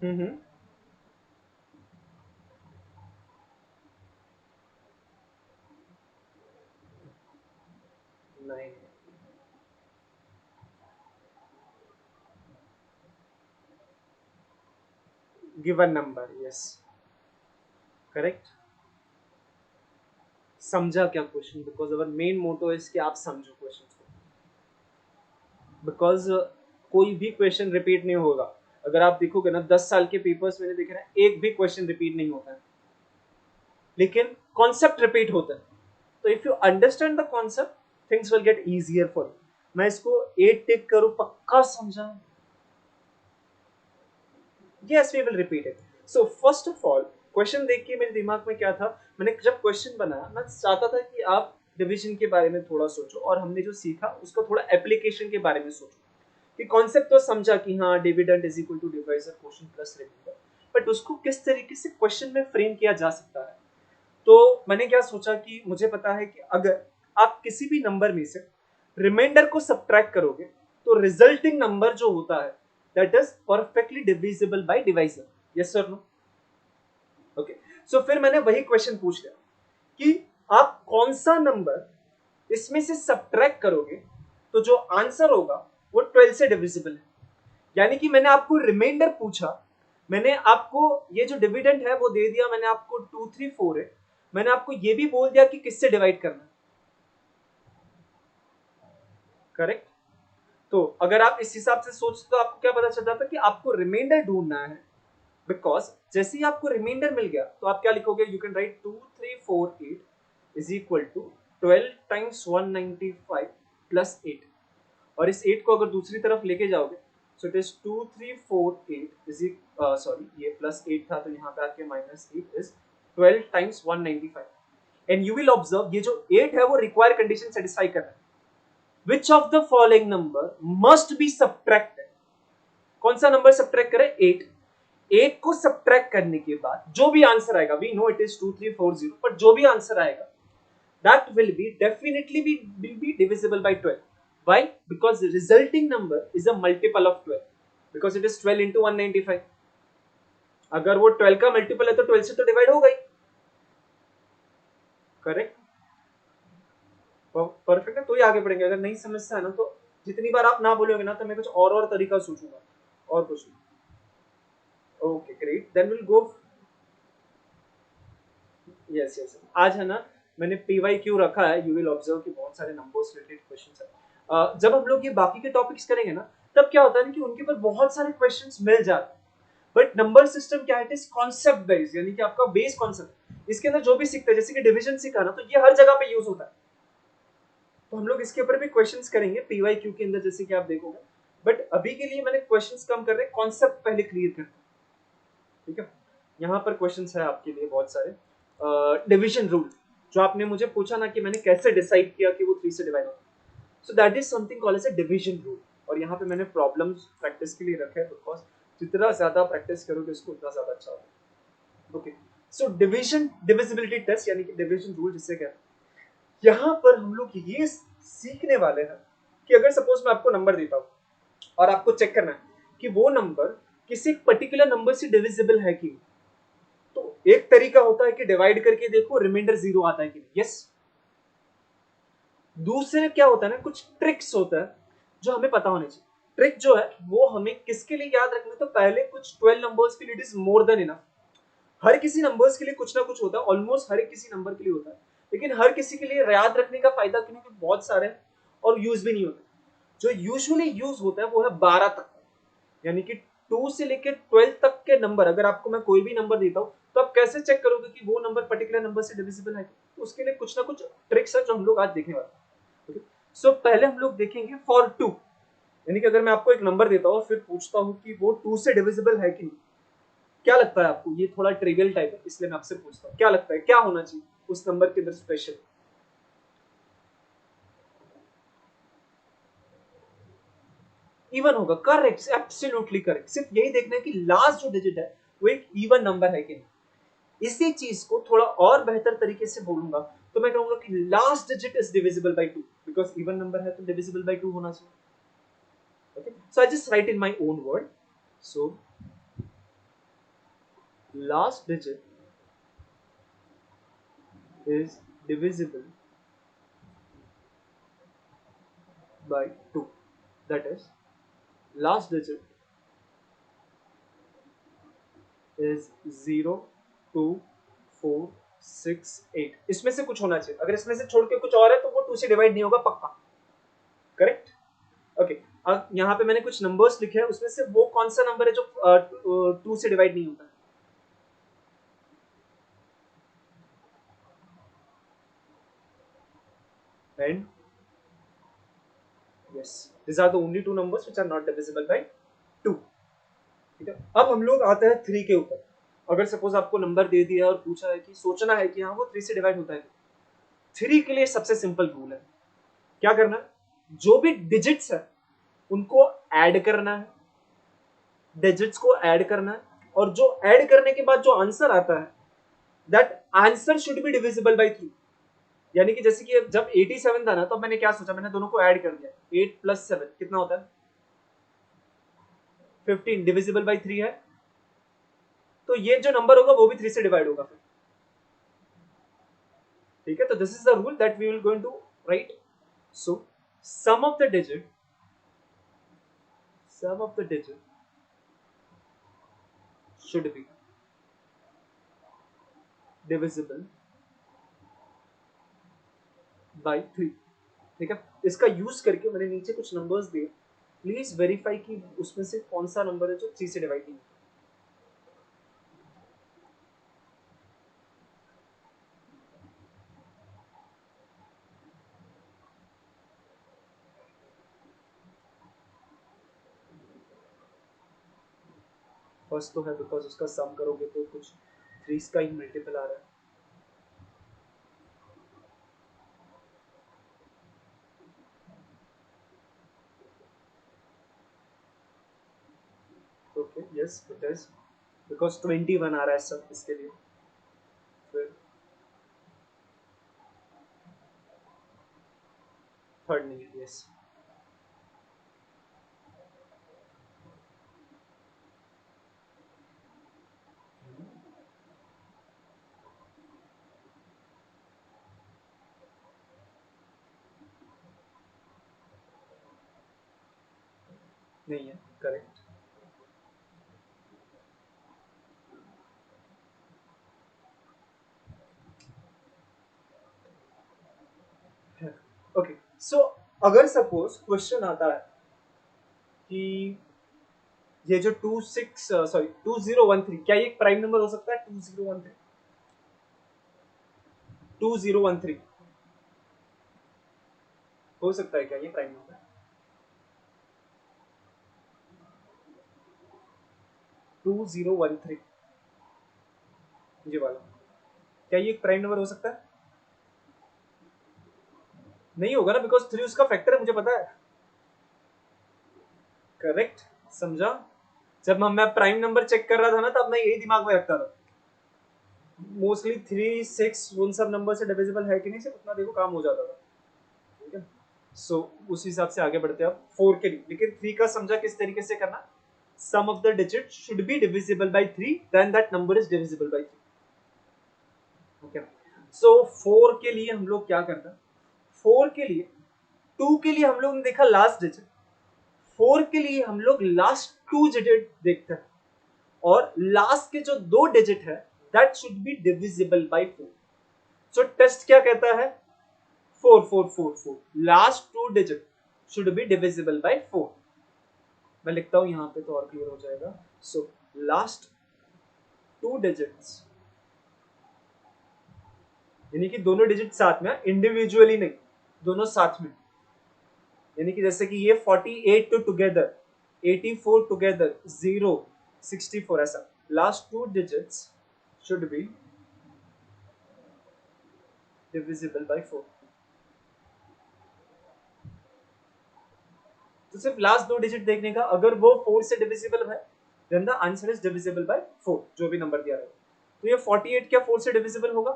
हम्म. नहीं, गिवन नंबर. Yes, correct. समझा क्या question? Because our main motto is कि आप समझो क्वेश्चन को. बिकॉज कोई भी क्वेश्चन रिपीट नहीं होगा. अगर आप देखोगे ना 10 साल के पेपर्स मैंने देखे ना, एक भी क्वेश्चन रिपीट नहीं होता है, लेकिन कॉन्सेप्ट रिपीट होता है. तो if you understand the concept, things will get easier for you. मैं इसको 8 टिक करूं, पक्का समझा? Yes, we will repeat it. So first of all question देख के मेरे दिमाग में क्या था, मैंने जब क्वेश्चन बनाया मैं चाहता था कि आप डिवीजन के बारे में थोड़ा सोचो और हमने जो सीखा उसका थोड़ा एप्लीकेशन के बारे में सोचो. कि कॉन्सेप्ट तो समझा कि हाँ dividend is equal to divisor quotient plus remainder, but उसको किस तरीके से क्वेश्चन में फ्रेम किया जा सकता है. तो मैंने क्या सोचा कि मुझे पता है कि अगर आप किसी भी नंबर में से रिमाइंडर को सब्ट्रैक्ट करोगे तो रिजल्टिंग नंबर जो होता है that is perfectly divisible by divisor. Yes और नो? ओके. सो फिर मैंने वही क्वेश्चन पूछ लिया कि आप कौन सा नंबर इसमें से सब्ट्रैक्ट करोगे तो जो आंसर होगा वो 12 से डिविजिबल है. यानी कि मैंने आपको रिमाइंडर पूछा, मैंने आपको ये जो डिविडेंड है वो दे दिया, मैंने आपको 2 3 4 है, मैंने आपको ये भी बोल दिया कि किससे डिवाइड करना है. करेक्ट. तो अगर आप इस हिसाब से सोचते तो आपको क्या पता चल जाता कि आपको रिमाइंडर ढूंढना है. बिकॉज जैसे ही आपको रिमाइंडर मिल गया तो आप क्या लिखोगे? You can write 2 3 4 8 is equal to 12 times 195 plus 8. और इस 8 को अगर दूसरी तरफ लेके जाओगे सो इट इज 2 3 4 8 इज सॉरी ये प्लस 8 था तो यहाँ पे आके minus 8 is 12 times 195. And you will observe ये जो 8 है वो रिक्वायर कंडीशन सेटिस्फाई कर रहा है. Which of the following number must be subtracted? कौन सा नंबर सब्ट्रैक्ट करे? 8. 8 को सब्ट्रैक्ट करने के बाद जो भी आंसर आएगा, वी नो इट इज 2340, पर जो भी आंसर आएगा that will be definitely will be divisible by 12. Why? Because the resulting number is a multiple of 12. Because it is 12 into 195. अगर वो 12 का मल्टीपल है तो 12 से तो डिवाइड होगा ही. करेक्ट. परफेक्ट है. तो ही आगे बढ़ेंगे. अगर नहीं समझता है ना तो जितनी बार आप ना बोलोगे ना तो मैं कुछ और तरीका सोचूंगा और कुछ नहीं. Okay great. Then will go. Yes yes. आज है ना मैंने PYQ रखा है. यू विल ऑब्जर्व कि बहुत सारे नंबर्स रिलेटेड क्वेश्चंस है. जब हम लोग ये बाकी के टॉपिक्स करेंगे ना तब क्या होता है ना कि उनके ऊपर बहुत सारे क्वेश्चंस मिल जाते हैं. बट नंबर सिस्टम क्या है? इट इज कॉन्सेप्ट बेस्ड, यानी कि आपका बेस कॉन्सेप्ट. इसके अंदर जो भी सीखते हैं जैसे कि डिवीजन सीखा ना तो ये हर जगह पे यूज होता है. तो हम लोग इसके ऊपर भी क्वेश्चंस करेंगे PYQ के अंदर जैसे कि आप देखोगे. बट अभी के लिए मैंने क्वेश्चंस कम कर रहे हैं, कॉन्सेप्ट पहले क्लियर करते हैं. ठीक है. यहाँ पर क्वेश्चंस है आपके लिए बहुत सारे. डिवीजन रूल जो आपने मुझे पूछा ना कि मैंने कैसे डिसाइड किया कि वो 3 से डिवाइड होगा. So that is something called as a division rule. और यहाँ पे मैंने प्रॉब्लम्स प्रैक्टिस के लिए रखे हैं बिकॉज जितना ज्यादा प्रैक्टिस करोगे उसको उतना ज्यादा अच्छा होगा. Okay. So division divisibility test यानी कि डिवीजन रूल जिससे कहते हैं, यहाँ पर हम लोग ये सीखने वाले हैं कि अगर सपोज मैं आपको नंबर देता हूँ और आपको चेक करना है कि वो नंबर किसी पर्टिकुलर नंबर से डिविजिबल है कि नहीं. तो एक तरीका होता है कि डिवाइड करके देखो रिमाइंडर 0 आता है कि नहीं. यस. दूसरे क्या होता है ना, कुछ ट्रिक्स होता है जो हमें पता होने चाहिए. ट्रिक जो है वो हमें किसके लिए याद रखना है? तो पहले कुछ 12 नंबर्स के लिए it is more than enough. हर किसी नंबर्स के लिए कुछ ना कुछ होता है, ऑलमोस्ट हर किसी नंबर के लिए होता है. लेकिन हर किसी के लिए याद रखने का फायदा क्योंकि बहुत सारे हैं और यूज भी नहीं होते. जो यूजुअली यूज होता है वो है 12 तक, यानी कि 2 से लेकर 12 तक के नंबर. अगर आपको मैं कोई भी नंबर देता हूँ तो आप कैसे चेक करोगे कि वो नंबर पर्टिकुलर नंबर से डिविजिबल है? तो उसके लिए कुछ ना कुछ ट्रिक्स है जो हम लोग आज देखने वाले हैं. सो पहले हम लोग देखेंगे फॉर 2, यानी कि अगर मैं आपको एक नंबर देता हूँ फिर पूछता हूँ कि वो 2 से डिविजिबल है कि नहीं, क्या लगता है आपको? ये थोड़ा ट्रिवियल टाइप है इसलिए मैं आपसे पूछता हूँ, क्या लगता है क्या होना चाहिए उस नंबर के अंदर स्पेशल? इवन होगा, करेक्ट, एब्सोल्युटली करेक्ट। सिर्फ यही देखना है कि लास्ट जो डिजिट है वो एक इवन नंबर है कि नहीं। इसी चीज को थोड़ा और बेहतर तरीके से बोलूंगा तो मैं कहूंगा कि last digit is divisible by 2, because even number है तो डिविजिबल बाय 2 होना चाहिए। Okay, so I just right in my own word, so last digit is divisible by 2, that is last digit is 0 2 4 6 8। इसमें से कुछ होना चाहिए, अगर इसमें से छोड़ के कुछ और है तो वो 2 से डिवाइड नहीं होगा पक्का, करेक्ट? ओके, अब यहाँ पे मैंने कुछ नंबर्स लिखे हैं, उसमें से वो कौन सा नंबर है जो 2 से डिवाइड नहीं होता? And yes, these are the only two numbers which are not divisible by 2। ठीक है, अब हम लोग आते हैं 3 के ऊपर। अगर सपोज आपको नंबर दे दिया और पूछा है कि सोचना है कि हाँ वो 3 से डिवाइड होता है, 3 के लिए सबसे सिंपल रूल है, क्या करना है, जो भी डिजिट्स है उनको ऐड करना है, डिजिट्स को ऐड करना है, और जो ऐड करने के बाद जो आंसर आता है that answer should be divisible by 3। यानी कि जैसे कि जब 87 था ना तो मैंने क्या सोचा, मैंने दोनों को ऐड कर दिया, 8 प्लस 7 कितना होता है 15, डिविजिबल बाई 3 है, तो ये जो नंबर होगा वो भी 3 से डिवाइड होगा फिर। ठीक है, तो this is the rule that we will going to write. So sum of the digit, sum of the digit should be divisible by 3। ठीक है, इसका यूज करके मैंने नीचे कुछ नंबर्स दिए, प्लीज वेरीफाई कि उसमें से कौन सा नंबर है जो 3 से डिवाइड नहीं होता। फर्स्ट तो है बिकॉज उसका सम करोगे तो कुछ 3 का ही मल्टीपल आ रहा है। Okay, yes it is, because 21 आ रहा है सब इसके लिए। फिर थर्ड नहीं है, यस। नहीं है, करेक्ट। ओके, सो अगर सपोज क्वेश्चन आता है कि ये जो 2013, क्या ये एक प्राइम नंबर हो सकता है? 2013, 2013 हो सकता है क्या ये प्राइम नंबर? 2013 ये वाला, क्या ये एक प्राइम नंबर हो सकता है? नहीं होगा ना, बिकॉज 3 उसका फैक्टर है, मुझे पता है। करेक्ट, समझा? जब मैं प्राइम नंबर चेक कर रहा था ना तब मैं यही दिमाग में रखता था, मोस्टली 3 6 उन सब नंबर से डिविजिबल है कि नहीं, सिर्फ उतना देखो काम हो जाता था। ठीक है, सो उस हिसाब से आगे बढ़ते हैं अब 4 के लिए। लेकिन 3 का समझा किस तरीके से करना, sum of the digit should be divisible by 3 then that number is divisible by 3। Okay, so 4 के लिए हम लोग क्या करना, 4 के लिए, 2 के लिए हम लोग ने देखा लास्ट डिजिट, 4 के लिए हम लोग लास्ट 2 डिजिट देखते हैं, और लास्ट के जो 2 डिजिट है that should be divisible by 4। So test क्या कहता है, 4 4 4 4, last 2 digit should be divisible by 4। मैं लिखता हूं यहां पे तो और क्लियर हो जाएगा। सो लास्ट 2 डिजिट्स, यानी कि दोनों डिजिट साथ में, इंडिविजुअली नहीं, दोनों साथ में, यानी कि जैसे कि ये 48 टू टुगेदर, 84 टुगेदर, 0, 64, ऐसा last 2 digits should be divisible by 4। तो सिर्फ लास्ट 2 डिजिट देखने का, अगर वो 4 से डिविजिबल है then the answer is divisible by 4, जो भी नंबर दिया रहेगा। तो ये 48 क्या 4 से डिविजिबल होगा?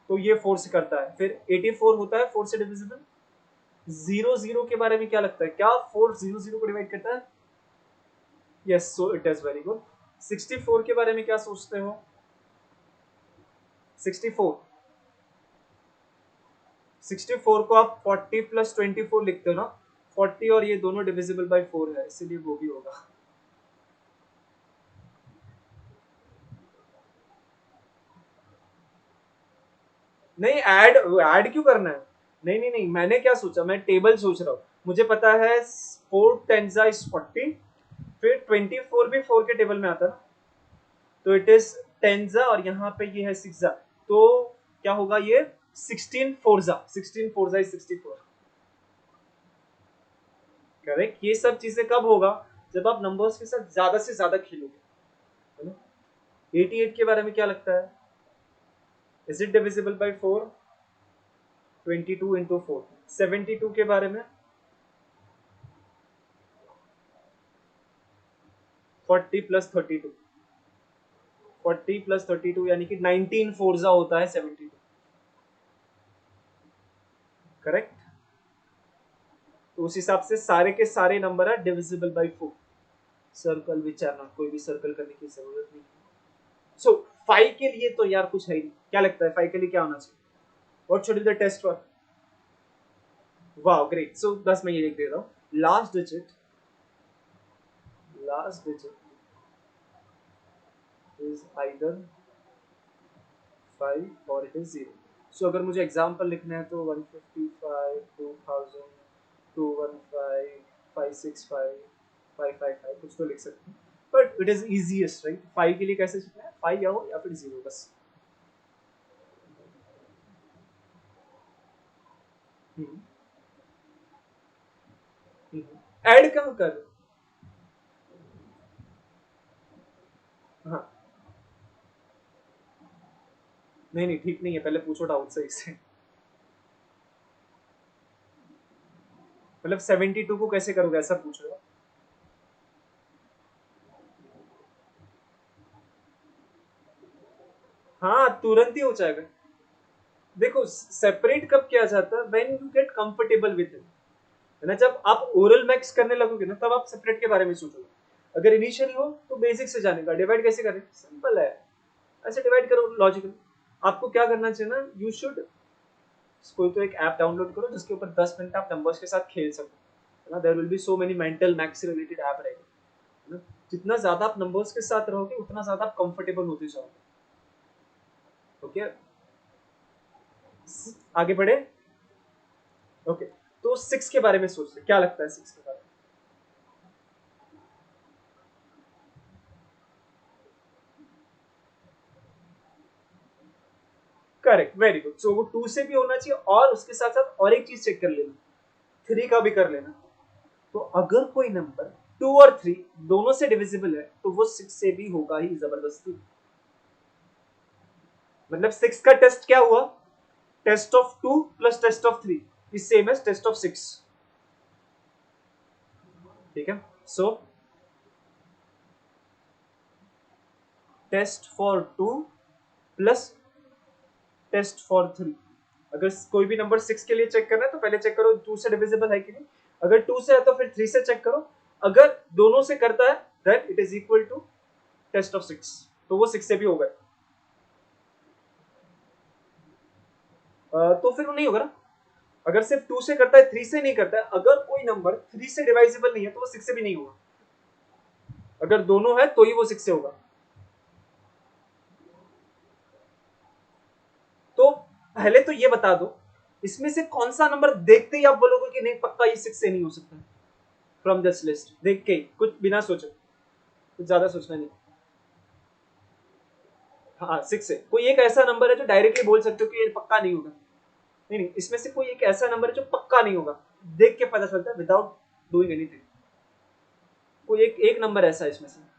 तो ये 4 से करता है। फिर 84 होता है 4 से डिविजिबल। 00 के बारे में क्या लगता है, क्या 4 00 को डिवाइड करता है? Yes, so it is very good. 64 के बारे में क्या सोचते हो? 64 64 को आप 40 प्लस 24 लिखते हो ना, 40 और ये दोनों डिविजिबल बाय 4 है, इसलिए वो भी होगा। नहीं, ऐड ऐड क्यों करना है? नहीं नहीं नहीं, मैंने क्या सोचा, मैं टेबल सोच रहा हूँ। मुझे पता है 4 टेंजा इज 40, फिर 24 भी 4 के टेबल में आता है, तो इट इज टेंजा और यहाँ पे ये है 6, तो क्या होगा ये 16 फोरजा, 16 फोरजा इज 64। करेक्ट। ये सब चीजें कब होगा? जब आप नंबर्स के साथ ज्यादा से ज्यादा खेलोगे, है ना। 88 के बारे में क्या लगता है? Is it divisible by 4? 22 into 4। 72 के बारे में 40 प्लस 32, 40 प्लस 32 यानी कि 19 फोरजा होता है 72। करेक्ट। तो उस हिसाब से सारे के सारे नंबर है divisible by 4। Circle which are not, कोई भी सर्कल करने की जरूरत नहीं। सो 5 के लिए तो यार कुछ है ही नहीं। क्या लगता है 5 के लिए क्या होना चाहिए? What should be the test for? Wow great. So 10 मैं ये लिख दे रहा हूँ, लास्ट डिजिट इज आइदर 5 और इट इज 0। सो अगर मुझे एग्जांपल लिखना है तो 155, 2000, 215, 565, 555 कुछ तो लिख सकते हैं, but it is easiest right. 5 के लिए कैसे लिखना है? 5 या हो या फिर 0 बस। ऐड कहाँ कर? हाँ, नहीं नहीं ठीक नहीं है, पहले पूछो डाउट सही से। मतलब 72 को कैसे करोगे ऐसा पूछ रहे हो? हाँ, तुरंत ही हो जाएगा। देखो सेपरेट कब किया जाता है? When you get comfortable with it, है ना। जब आप ओरल मैक्स करने लगोगे ना, तब आप सेपरेट के बारे में सोचोगे। अगर इनिशियली हो तो बेसिक से जाने का, डिवाइड कैसे करें, सिंपल है, ऐसे डिवाइड करो लॉजिकली। आपको क्या करना चाहिए ना, यू शुड कोई तो एक ऐप डाउनलोड करो जिसके ऊपर 10 मिनट आप नंबर्स के साथ खेल सको, है ना। There will be so many mental maths से रिलेटेड ऐप रहेगा, है ना। जितना ज्यादा आप नंबर्स के साथ रहोगे उतना ज्यादा आप कंफर्टेबल होते जाओगे। ओके, आगे बढ़े। ओके, तो 6 के बारे में सोचते, क्या लगता है 6 के बारे में? Correct, very good. सो वो 2 से भी होना चाहिए और उसके साथ साथ और एक चीज चेक कर लेना, 3 का भी कर लेना। तो अगर कोई नंबर 2 और 3 दोनों से डिविजिबल है तो वो 6 से भी होगा ही जबरदस्ती। मतलब 6 का टेस्ट क्या हुआ? Test of 2 plus test of 3 is same as test of 6। ठीक है। So test for 2 plus test for 3। अगर कोई भी नंबर 6 के लिए चेक करना है तो पहले चेक करो 2 से डिविजिबल है कि नहीं। अगर 2 से है तो फिर 3 से चेक करो। अगर दोनों से करता है then it is equal to test of 6, तो वो 6 से भी होगा। तो फिर वो नहीं होगा ना। अगर सिर्फ 2 से करता है 3 से नहीं करता है, अगर कोई नंबर 3 से डिवाइजिबल नहीं है तो वो 6 से भी नहीं होगा। अगर दोनों है तो ही वो 6 से होगा। तो पहले तो ये बता दो, इसमें से कौन सा नंबर देखते ही आप बोलोगे कि नहीं पक्का ये 6 से नहीं हो सकता? फ्रॉम दिस लिस्ट देख के कुछ बिना सोचे, कुछ ज्यादा सोचना नहीं। हाँ 6 से कोई एक ऐसा नंबर है जो डायरेक्टली बोल सकते हो कि ये पक्का नहीं होगा? नहीं नहीं, इसमें से कोई एक ऐसा नंबर है जो पक्का नहीं होगा, देख के पता चलता है विदाउट डूइंग एनीथिंग। कोई एक एक नंबर ऐसा है इसमें से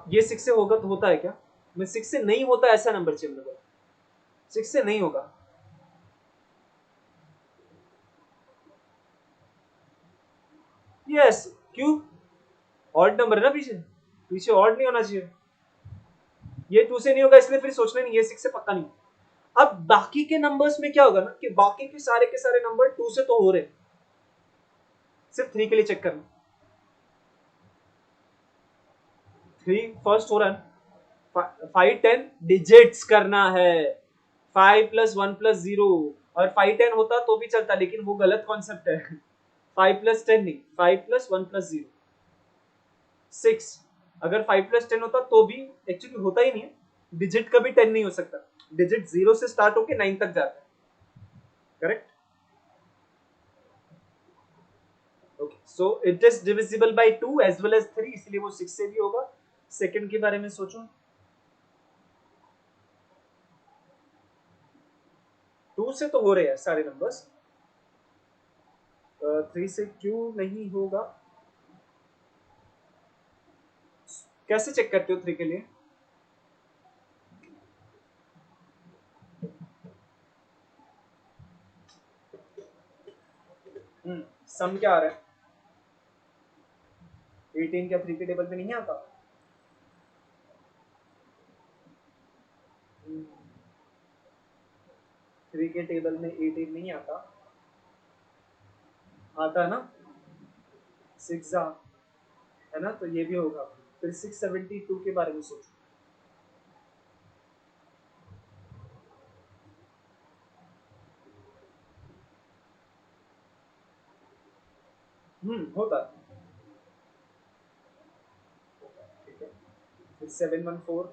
ये 6 से होगा तो होता है क्या? मैं 6 से नहीं होता ऐसा नंबर चाहिए मेरे को, 6 से नहीं होगा। यस, क्यों? ऑड नंबर है ना पीछे, पीछे ऑड नहीं होना चाहिए। ये 2 से नहीं होगा इसलिए फिर सोचना नहीं, ये 6 से पक्का नहीं। अब बाकी के नंबर्स में क्या होगा ना कि बाकी के सारे नंबर 2 से तो हो रहे, सिर्फ 3 के लिए चेक करना। 3 फर्स्ट हो रहा है, 5 10 डिजिट्स करना है, 5 प्लस 1 प्लस 0, और 5 10 होता तो भी चलता, लेकिन वो गलत कॉन्सेप्ट है। 5 प्लस 10 नहीं, 5 प्लस 1 प्लस 0 6। अगर 5 प्लस 10 होता तो भी एक्चुअली होता ही नहीं है, डिजिट कभी 10 नहीं हो सकता, डिजिट 0 से स्टार्ट होके 9 तक जाता है, correct? Okay, so it is divisible by 2 as well as 3, इसलिए वो 6 से भी होगा। सेकंड के बारे में सोचो, 2 से तो हो रहे हैं सारे नंबर्स, 3 से क्यों नहीं होगा? कैसे चेक करते हो 3 के लिए? सम क्या आ रहा है? 18 क्या 3 के टेबल पे नहीं आता? 3 के टेबल में 18 नहीं आता, आता है ना? 6 है ना, तो ये भी होगा। फिर 672 के बारे में सोचो। होता है, ठीक है। फिर 714,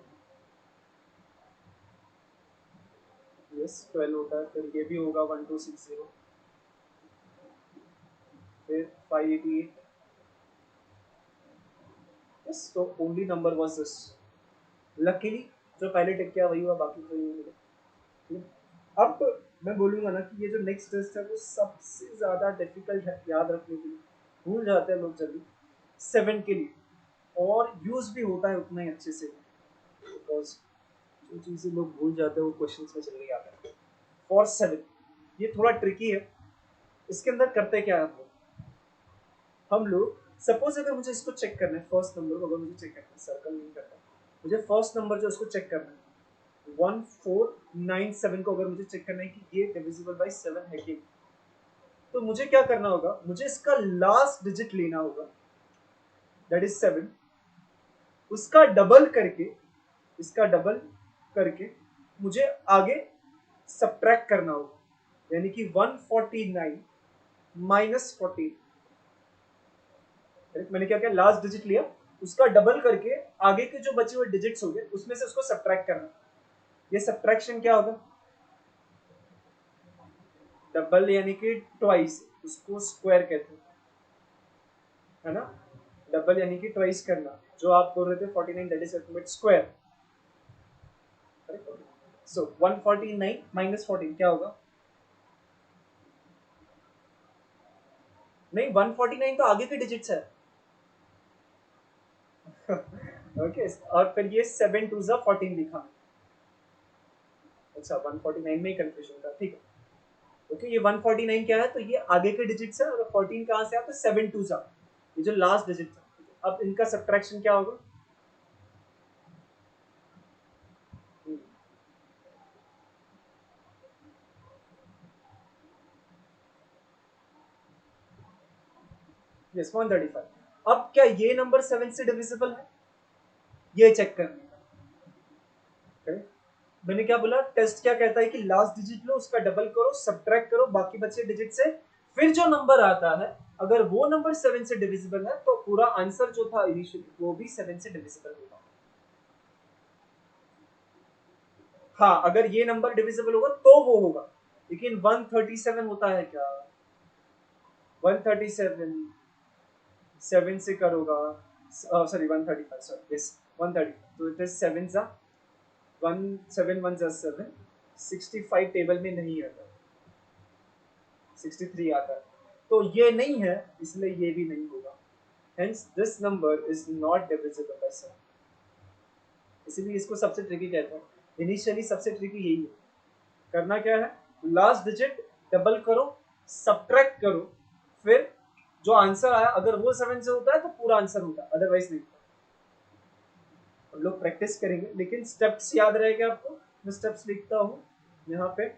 यस 12 होता है, फिर ये भी होगा 1260, फिर 588, यस, तो only number was this. Luckily जो पहले टिक किया वही हुआ, बाकी कोई नहीं मिला, ठीक है। अब मैं बोलूंगा ना कि ये जो नेक्स्ट टेस्ट है वो सबसे ज्यादा डिफिकल्ट है याद रखने के लिए, भूल जाते हैं लोग जल्दी 7 के लिए, और यूज भी होता है उतना ही अच्छे से, बिकॉज जो चीजें लोग भूल जाते हैं वो क्वेश्चन में जल्दी आता है। फॉर 7 ये थोड़ा ट्रिकी है। इसके अंदर करते क्या है हम लोग, सपोज अगर मुझे इसको चेक करना है, फर्स्ट नंबर को अगर मुझे चेक करना है, सर्कल नहीं करना, मुझे फर्स्ट नंबर जो उसको चेक करना है 1497 को, अगर मुझे चेक करना है कि ये डिविजिबल बाय 7 है कि, तो मुझे क्या करना होगा, मुझे इसका लास्ट डिजिट लेना होगा, दैट इज 7, उसका डबल करके, इसका डबल करके मुझे आगे सब्ट्रैक्ट करना होगा, यानी कि 149 माइनस 14। मैंने क्या किया, लास्ट डिजिट लिया, उसका डबल करके आगे के जो बचे हुए डिजिट्स हो गए उसमें से उसको सब्ट्रैक्ट करना। ये सब्ट्रैक्शन क्या होगा, डबल यानी कि ट्वाइस, उसको स्क्वायर कहते हैं, है ना? डबल यानी कि ट्वाइस करना, जो आप बोल रहे थे 49 that is ultimate square, so 149 minus 14 क्या होगा? नहीं, 149 तो आगे के डिजिट्स है। ओके, और फिर ये 7 2 जा 14 लिखा, अच्छा 149 में ही कंफ्यूजन था, ठीक है। ओके, ये 149 क्या है, तो ये आगे के डिजिट्स है, और 14 कहाँ से आता है, 7 2 जा, ये जो लास्ट डिजिट था। अब इनका सब्ट्रैक्शन क्या होगा? यस 135। अब क्या ये नंबर 7 से डिविजिबल है, ये चेक करने का। मैंने क्या बोला, टेस्ट क्या कहता है कि लास्ट डिजिट लो, उसका डबल करो, सब्ट्रैक्ट करो बाकी बचे डिजिट से, फिर जो नंबर आता है अगर वो नंबर 7 से डिविजिबल है तो पूरा आंसर जो था इनिशियली वो भी 7 से डिविजिबल होगा। हाँ, अगर ये नंबर डिविजिबल होगा तो वो होगा, लेकिन 137 होता है क्या? 137 7 से करोगा, सॉरी 135, सॉरी यस 130, तो इट इज 7 जा 1 7 1 7 65 टेबल में नहीं आता, 63 आता है, तो ये नहीं है, इसलिए ये भी नहीं होगा। Hence this number is not divisible by 7। इसीलिए इसको सबसे ट्रिकी कहते हैं। इनिशियली सबसे ट्रिकी यही है। करना क्या है, लास्ट डिजिट डबल करो, सब्ट्रैक्ट करो, फिर जो आंसर आया अगर वो 7 से होता है तो पूरा आंसर होता है, अदरवाइज नहीं होता। हम लोग प्रैक्टिस करेंगे, लेकिन स्टेप्स याद रहेगा आपको। मैं स्टेप्स लिखता हूँ यहाँ पे।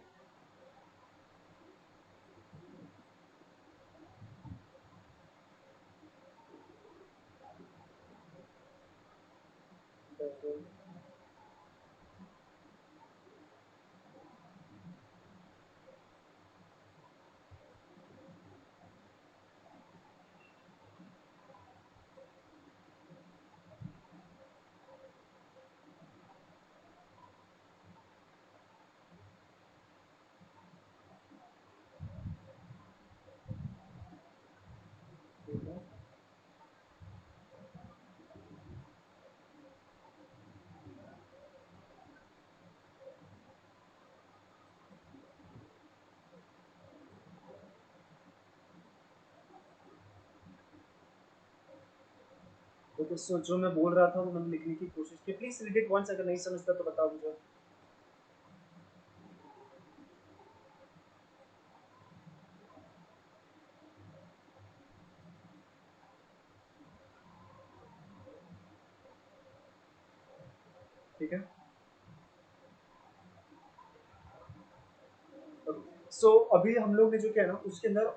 तो जो मैं बोल रहा था वो मैंने लिखने की कोशिश की। प्लीज रीड इट वंस, अगर नहीं समझता तो बताओ मुझे। ठीक है, सो अभी हम लोग ने जो किया ना उसके अंदर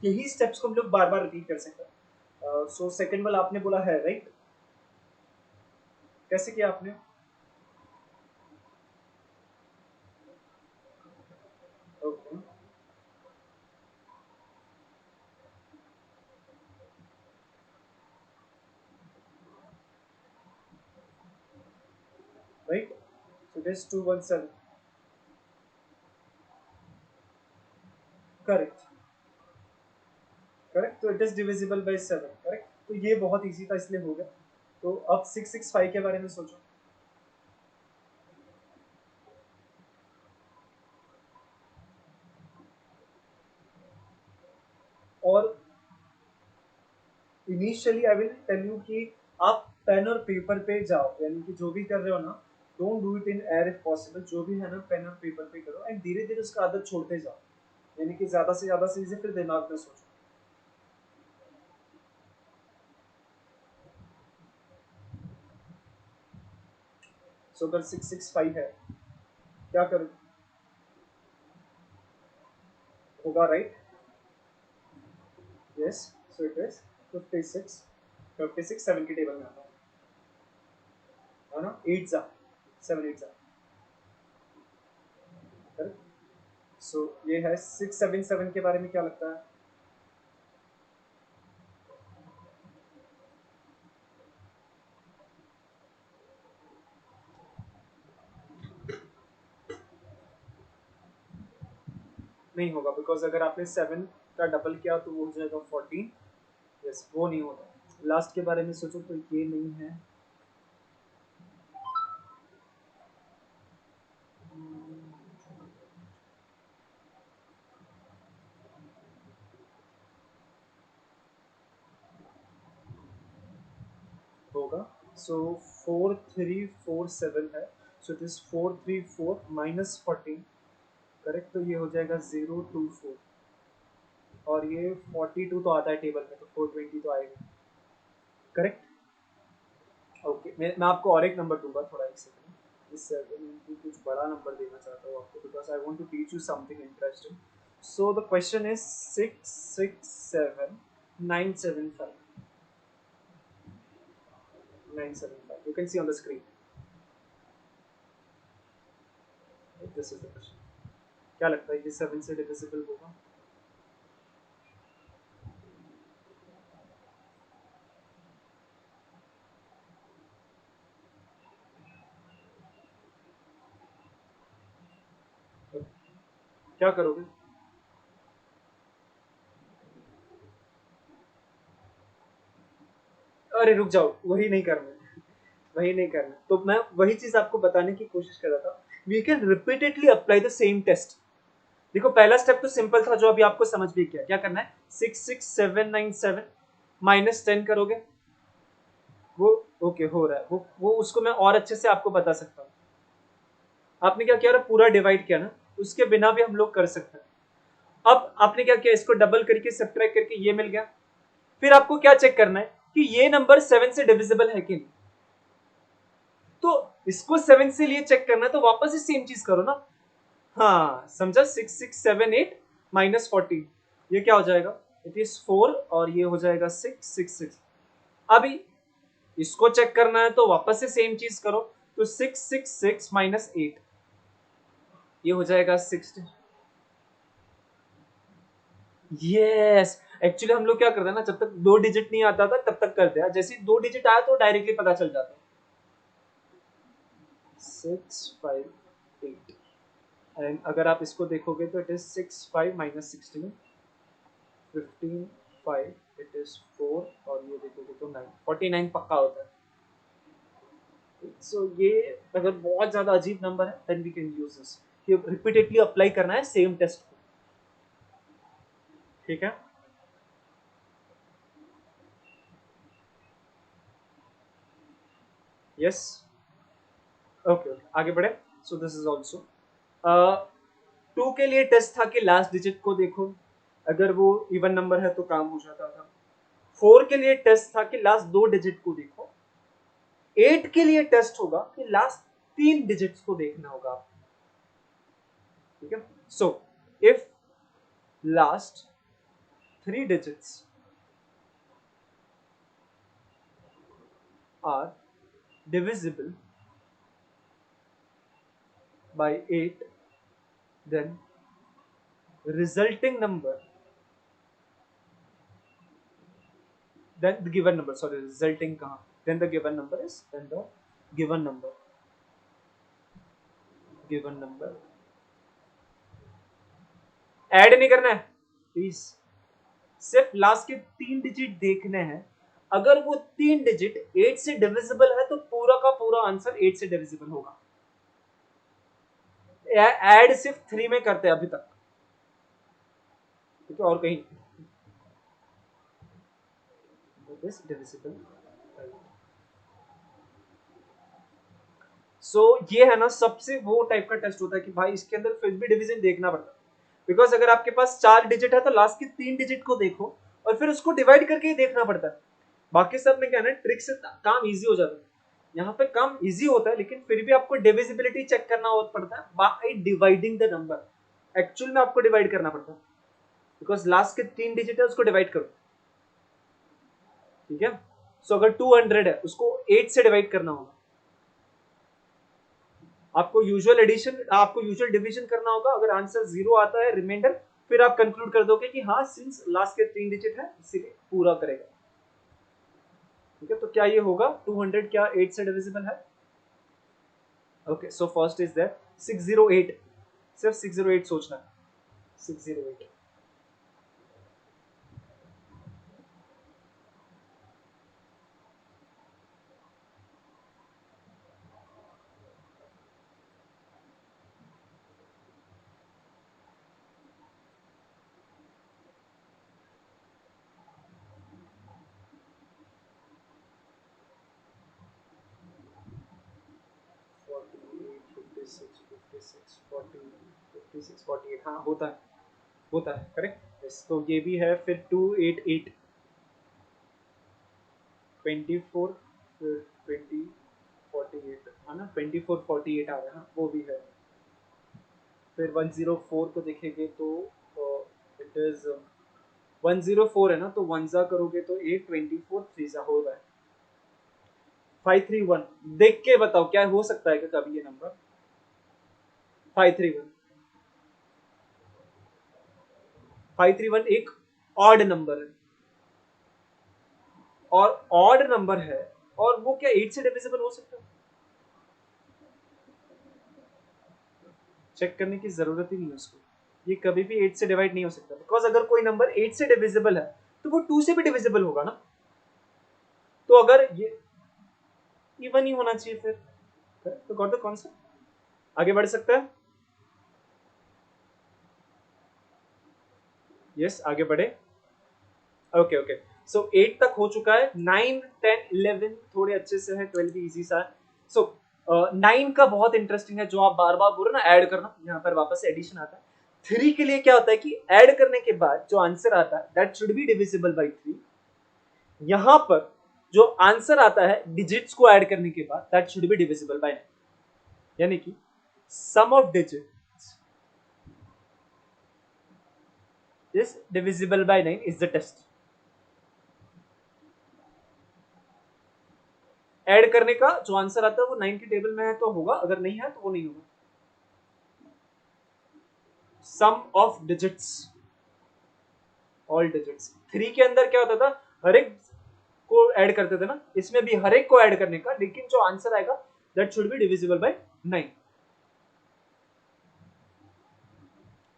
यही स्टेप्स को हम लोग बार बार रिपीट कर सकते हैं। सो सेकंड वाला आपने बोला है, राइट? कैसे किया आपने? Okay, right, so it is 217। Correct, correct, तो it is divisible by 7, correct. तो ये बहुत इजी था इसलिए हो गया। तो अब 665 के बारे में सोचो। और initially I will tell you कि आप पेन और पेपर पे जाओ, यानी कि जो भी कर रहे हो ना, don't do it in air if possible. जो भी है ना पेन और पेपर पे करो, एंड धीरे धीरे उसका आदत छोड़ते जाओ, यानी कि ज्यादा से ज्यादा चीजें फिर दिमाग में सोचो। सो अगर 665 है, क्या करो, होगा, right? Yes, so it is 56। 56 7 की टेबल में आता है ना? 8 जा 7 8 जा, करेक्ट। सो ये है 677 के बारे में क्या लगता है? नहीं होगा, बिकॉज अगर आपने 7 का डबल किया तो वो हो जाएगा 14। यस, वो नहीं होगा। लास्ट के बारे में सोचो, तो ये नहीं है। होगा, सो 4347 है, सो इट इज 434 माइनस 14, करेक्ट। तो ये हो जाएगा 024, और ये 42 तो आता है टेबल में, तो 420 तो आएगा, करेक्ट। ओके, मैं आपको और एक नंबर दूंगा, थोड़ा एक सेकंड। इस सेकंड कुछ बड़ा नंबर देना चाहता हूँ आपको, because I want to teach you something interesting. So the question is 667 975 975। You can see on the screen. This is the question. क्या लगता है ये 7 से डिविजिबल होगा? क्या करोगे? अरे रुक जाओ, वही नहीं करना है। वही नहीं करना। तो मैं वही चीज आपको बताने की कोशिश कर रहा था, we can repeatedly apply the same test. देखो पहला स्टेप तो सिंपल था जो अभी आपको समझ भी किया, क्या करना है, 66797 -10 करोगे, वो ओके हो रहा है, वो उसको मैं और अच्छे से आपको बता सकता हूँ। आपने क्या किया, पूरा डिवाइड किया ना, उसके बिना भी हम लोग कर सकते हैं। अब आपने क्या किया, इसको डबल करके सब्ट्रैक्ट करके ये मिल गया। फिर आपको क्या चेक करना है कि ये नंबर 7 से डिविजिबल है कि नहीं। तो इसको 7 से लिए चेक करना है, तो वापस ही सेम चीज करो ना। हाँ समझा, 6678 -14, ये क्या हो जाएगा, इट इज 4, और ये हो जाएगा 666। अभी इसको चेक करना है तो वापस से सेम चीज करो, तो 666 -8, ये हो जाएगा 60। यस, एक्चुअली हम लोग क्या करते हैं ना, जब तक 2 डिजिट नहीं आता था तब तक करते हैं, जैसे 2 डिजिट आया तो डायरेक्टली पता चल जाता है। 658, एंड अगर आप इसको देखोगे तो इट इज 65 -16, 15 5, इट इज 4, और ये देखोगे तो 9, 49 पक्का होता है। सो ये अगर बहुत ज्यादा अजीब नंबर है then we can use this, ये रिपीटेडली अप्लाई करना है सेम टेस्ट को, ठीक है। यस, ओके ओके, आगे बढ़े। सो दिस इज ऑल्सो 2 के लिए टेस्ट था कि लास्ट डिजिट को देखो, अगर वो इवन नंबर है तो काम हो जाता था। 4 के लिए टेस्ट था कि लास्ट 2 डिजिट को देखो। 8 के लिए टेस्ट होगा कि लास्ट 3 डिजिट्स को देखना होगा आपको, ठीक है। So if last 3 digits are divisible by 8, then resulting number, then the given number, sorry, resulting कहाँ, then the given number is, then the given number, given number add नहीं करना है प्लीज, सिर्फ लास्ट के 3 डिजिट देखने हैं। अगर वो 3 डिजिट 8 से डिविजिबल है तो पूरा का पूरा आंसर 8 से डिविजिबल होगा। ऐड सिर्फ 3 में करते हैं अभी तक, ठीक है, और कहीं डिविजिबल। सो ये है ना, सबसे वो टाइप का टेस्ट होता है कि भाई इसके अंदर फिर भी डिवीजन देखना पड़ता है, बिकॉज अगर आपके पास 4 डिजिट है तो लास्ट के 3 डिजिट को देखो और फिर उसको डिवाइड करके ही देखना पड़ता है। बाकी सब में क्या है ना, ट्रिक से काम इजी हो जाता है, यहाँ पे काम इजी होता है, लेकिन फिर भी आपको डिविजिबिलिटी चेक करना पड़ता है by dividing the number. Actual में आपको डिवाइड करना पड़ता है, बिकॉज लास्ट के 3 डिजिट है, उसको डिवाइड करो, ठीक है। सो अगर 200 है उसको 8 से डिवाइड करना होगा, आपको यूजुअल एडिशन, आपको यूजुअल डिवीजन करना होगा। अगर आंसर 0 आता है रिमाइंडर, फिर आप कंक्लूड कर दोगे कि हाँ सिंस लास्ट के 3 डिजिट है इसीलिए पूरा करेगा, ठीक है। तो क्या ये होगा 200 क्या 8 से डिविजिबल है? Okay, so first is that 608, सिर्फ 608 सोचना है, 608। 56 हाँ होता है करेक्ट। yes, तो ये भी है, फिर 288, 24, फिर 2048 है ना, 2448 आ रहा है ना, वो भी है। फिर 104 को देखेंगे तो इट इज 104 है ना, तो 1 करोगे तो 8, 24 3 हो रहा है 531। देख के बताओ क्या हो सकता है क्या कभी ये नंबर 531? 531 एक ऑड नंबर है, और ऑड नंबर है, और वो क्या 8 से डिविजिबल हो सकता है? चेक करने की जरूरत ही नहीं है उसको, ये कभी भी 8 से डिवाइड नहीं हो सकता, बिकॉज अगर कोई नंबर 8 से डिविजिबल है तो वो 2 से भी डिविजिबल होगा ना। तो अगर ये इवन ही होना चाहिए फिर। तो गॉट द कॉन्सेप्ट। आगे बढ़ सकता है? यस, आगे बढ़े। ओके ओके, सो 8 तक हो चुका है। 9 10 11 थोड़े अच्छे से है, 12 भी इजी सा है। सो 9 का बहुत इंटरेस्टिंग है, जो आप बार बार बोल रहे ना ऐड करना, यहाँ पर वापस से एडिशन आता है। 3 के लिए क्या होता है कि ऐड करने के बाद जो आंसर आता है that should be divisible by 3। यहां पर जो आंसर आता है डिजिट्स को ऐड करने के बाद that should be divisible by 9, यानी कि sum of digits is divisible by 9 is the test. Add करने का जो आंसर आता है वो 9 की टेबल में है तो होगा, अगर नहीं है तो वो नहीं होगा। सम ऑफ डिजिट्स, ऑल डिजिट्स। 3 के अंदर क्या होता था, हर एक को ऐड करते थे ना, इसमें भी हर एक को ऐड करने का, लेकिन जो आंसर आएगा that should be divisible by 9।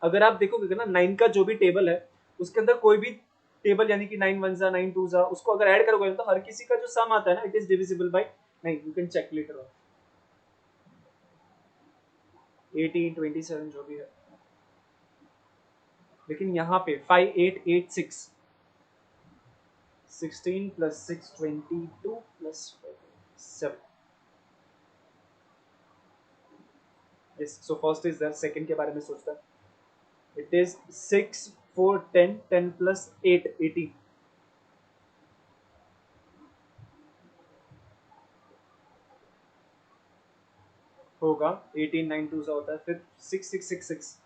अगर आप देखोगे ना 9 का जो भी टेबल है उसके अंदर कोई भी टेबल, यानी कि 9 वन जा 9 टू जा, उसको अगर ऐड करोगे तो हर किसी का जो सम आता है ना it is divisible by 9। You can check later on. 18 27 जो भी है, लेकिन यहाँ पे 5 8 8 6 16 plus 6 22 plus 7। Yes, so first is that, second के बारे में सोचता है। इट इज 6 4 10 10 प्लस 8 18 होगा। 18 9 2 सा होता है, फिर 6 6 6 6।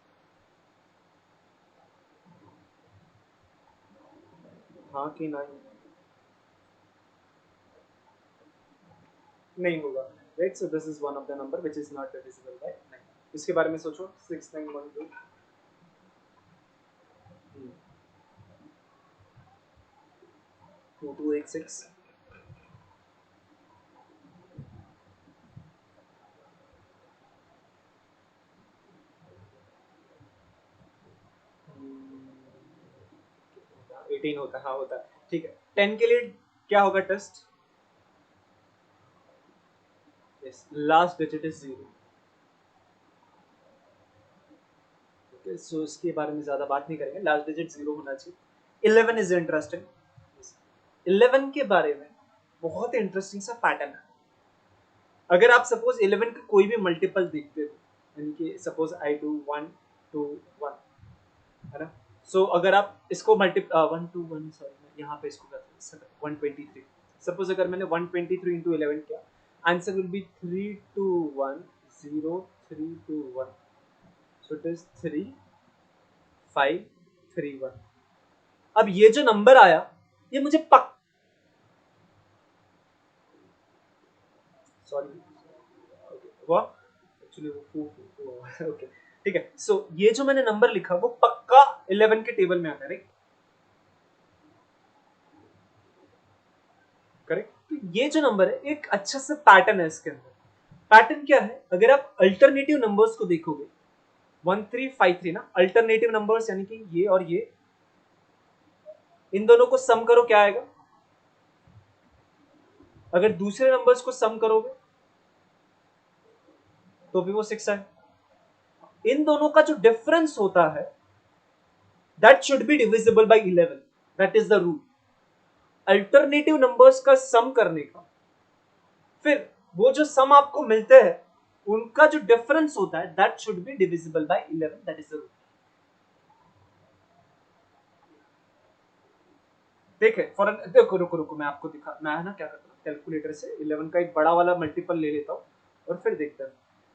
हाँ कि नहीं? नहीं होगा, right. So this is one of the number which is not divisible by 9। इसके बारे में सोचो। 6 9 1 2 2 2 8 6। एटीन होता है, हाँ होता है, ठीक है। 10 के लिए क्या होगा test? Yes, last digit is 0। Okay, so इसके बारे में ज्यादा बात नहीं करेंगे, लास्ट डिजिट 0 होना चाहिए। 11 इज इंटरेस्टिंग। 11 के बारे में बहुत इंटरेस्टिंग सा पैटर्न है। अगर आप सपोज 11 का कोई भी मल्टीपल देखते हो, यानी कि सपोज आई डू 1 2 1, है ना। सो अगर आप इसको मल्टी 1 2 1, सॉरी मैं यहाँ पे इसको करता हूँ 123। सपोज अगर मैंने 123 इंटू 11 किया, answer will be 3 2 1 0 3 2 1। So it is 3 5 3 1। अब ये जो नंबर आया ये मुझे पक, सॉरी वो एक्चुअली वो ओके ठीक है। सो ये जो मैंने नंबर लिखा वो पक्का 11 के टेबल में आता है, राइट? करेक्ट। तो ये जो नंबर है एक अच्छा सा पैटर्न है इसके अंदर। पैटर्न क्या है, अगर आप अल्टरनेटिव नंबर्स को देखोगे 1353 ना, अल्टरनेटिव नंबर्स यानी कि ये और ये, इन दोनों को सम करो क्या आएगा? अगर दूसरे नंबर्स को सम करोगे तो भी वो 6 आए। इन दोनों का जो डिफरेंस होता है that should be divisible bye 11। That is the rule. Alternative numbers का सम करने का, फिर वो जो सम आपको मिलते हैं उनका जो डिफरेंस होता है that should be divisible bye 11। That is the rule. देखे फॉर देखो, रुको रुको मैं आपको दिखा, मैं है ना क्या करता हूँ कैलकुलेटर से 11 का एक बड़ा वाला मल्टीपल ले लेता हूँ और फिर देखता हूँ।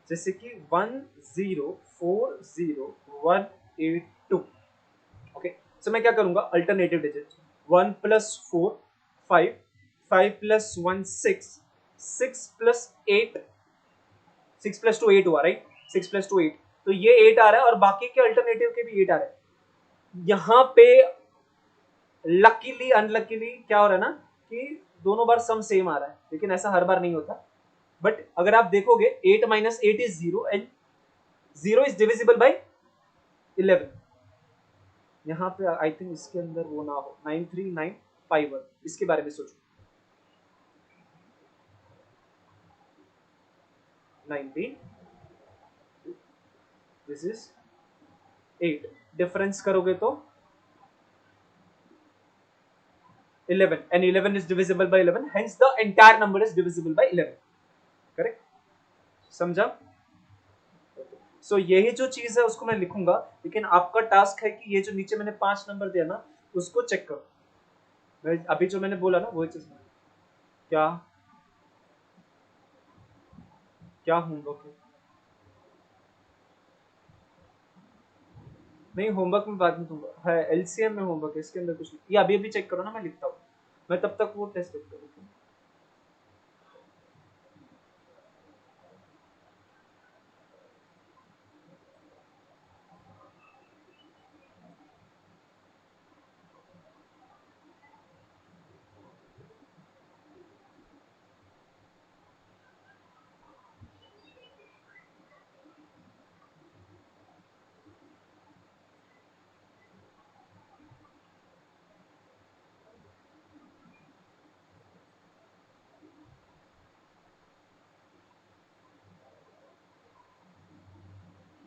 जैसे कि 104018 ओके। सो मैं क्या करूंगा, alternative digit 1 plus 4 5 5 plus 1 6 6 plus 8 6 plus 2 8 हुआ, राइट? 6 प्लस 2 8, तो ये 8 आ रहा है और बाकी के अल्टरनेटिव के भी 8 आ रहे हैं। यहाँ पे लकीली अनलकीली क्या हो रहा है ना कि दोनों बार सम सेम आ रहा है, लेकिन ऐसा हर बार नहीं होता। बट अगर आप देखोगे 8 minus 8 is 0 and 0 is divisible bye 11। यहाँ पे आई थिंक इसके अंदर वो ना हो 93951, इसके बारे में सोचो। 19, दिस इज 8, डिफरेंस करोगे तो 11, and 11 is divisible by 11, hence the entire number is divisible by 11. Correct? समझा? सो यही जो चीज है उसको मैं लिखूंगा, लेकिन आपका टास्क है कि ये जो नीचे मैंने 5 नंबर दिया ना उसको चेक करो। अभी जो मैंने बोला ना वही चीज। क्या क्या होमवर्क है? नहीं, होमवर्क में बाद में दूंगा, है एलसीएम में होमवर्क है, इसके अंदर कुछ नहीं। ये अभी अभी चेक करो ना, मैं लिखता हूँ, मैं तब तक वो टेस्ट करूँ।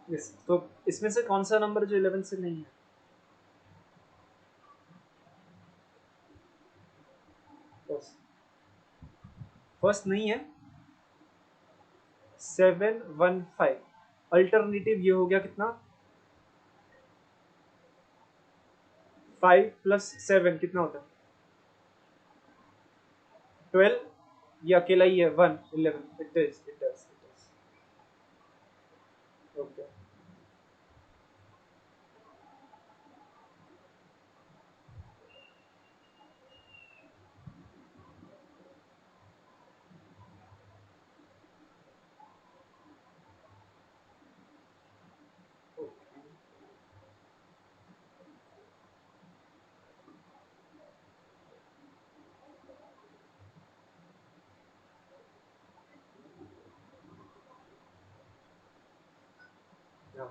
यस, तो इसमें से कौन सा नंबर जो 11 से नहीं है? फर्स्ट नहीं है, 715। अल्टरनेटिव ये हो गया कितना, 5 प्लस 7 कितना होता है? 12। ये अकेला ही है 1, 11। It is okay.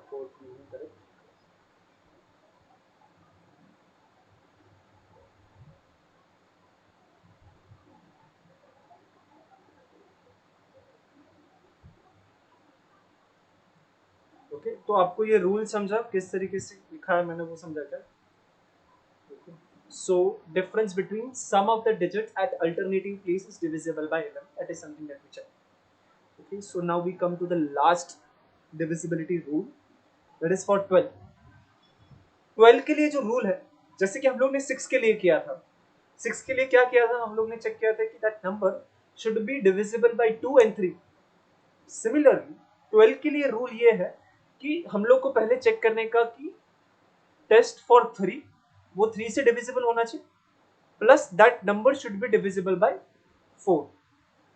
फोर्थ नहीं करेक्ट। ओके, तो आपको ये रूल समझा किस तरीके से लिखा है मैंने, वो समझा क्या? So difference between sum of the digits at alternating place is divisible by 11. That is something that we check. Okay, so now we come to the last divisibility rule, that is for 12. 12 के लिए जो rule है, जैसे कि हम लोग ने 6 के लिए किया था, 6 के लिए क्या किया था, हम लोग ने चेक किया था कि that number should be divisible by 2 and 3। Similarly 12 के लिए रूल ये है कि हम लोग को पहले चेक करने का कि टेस्ट फॉर 3 वो 3 से डिविजिबल होना चाहिए, plus that number should be divisible by 4।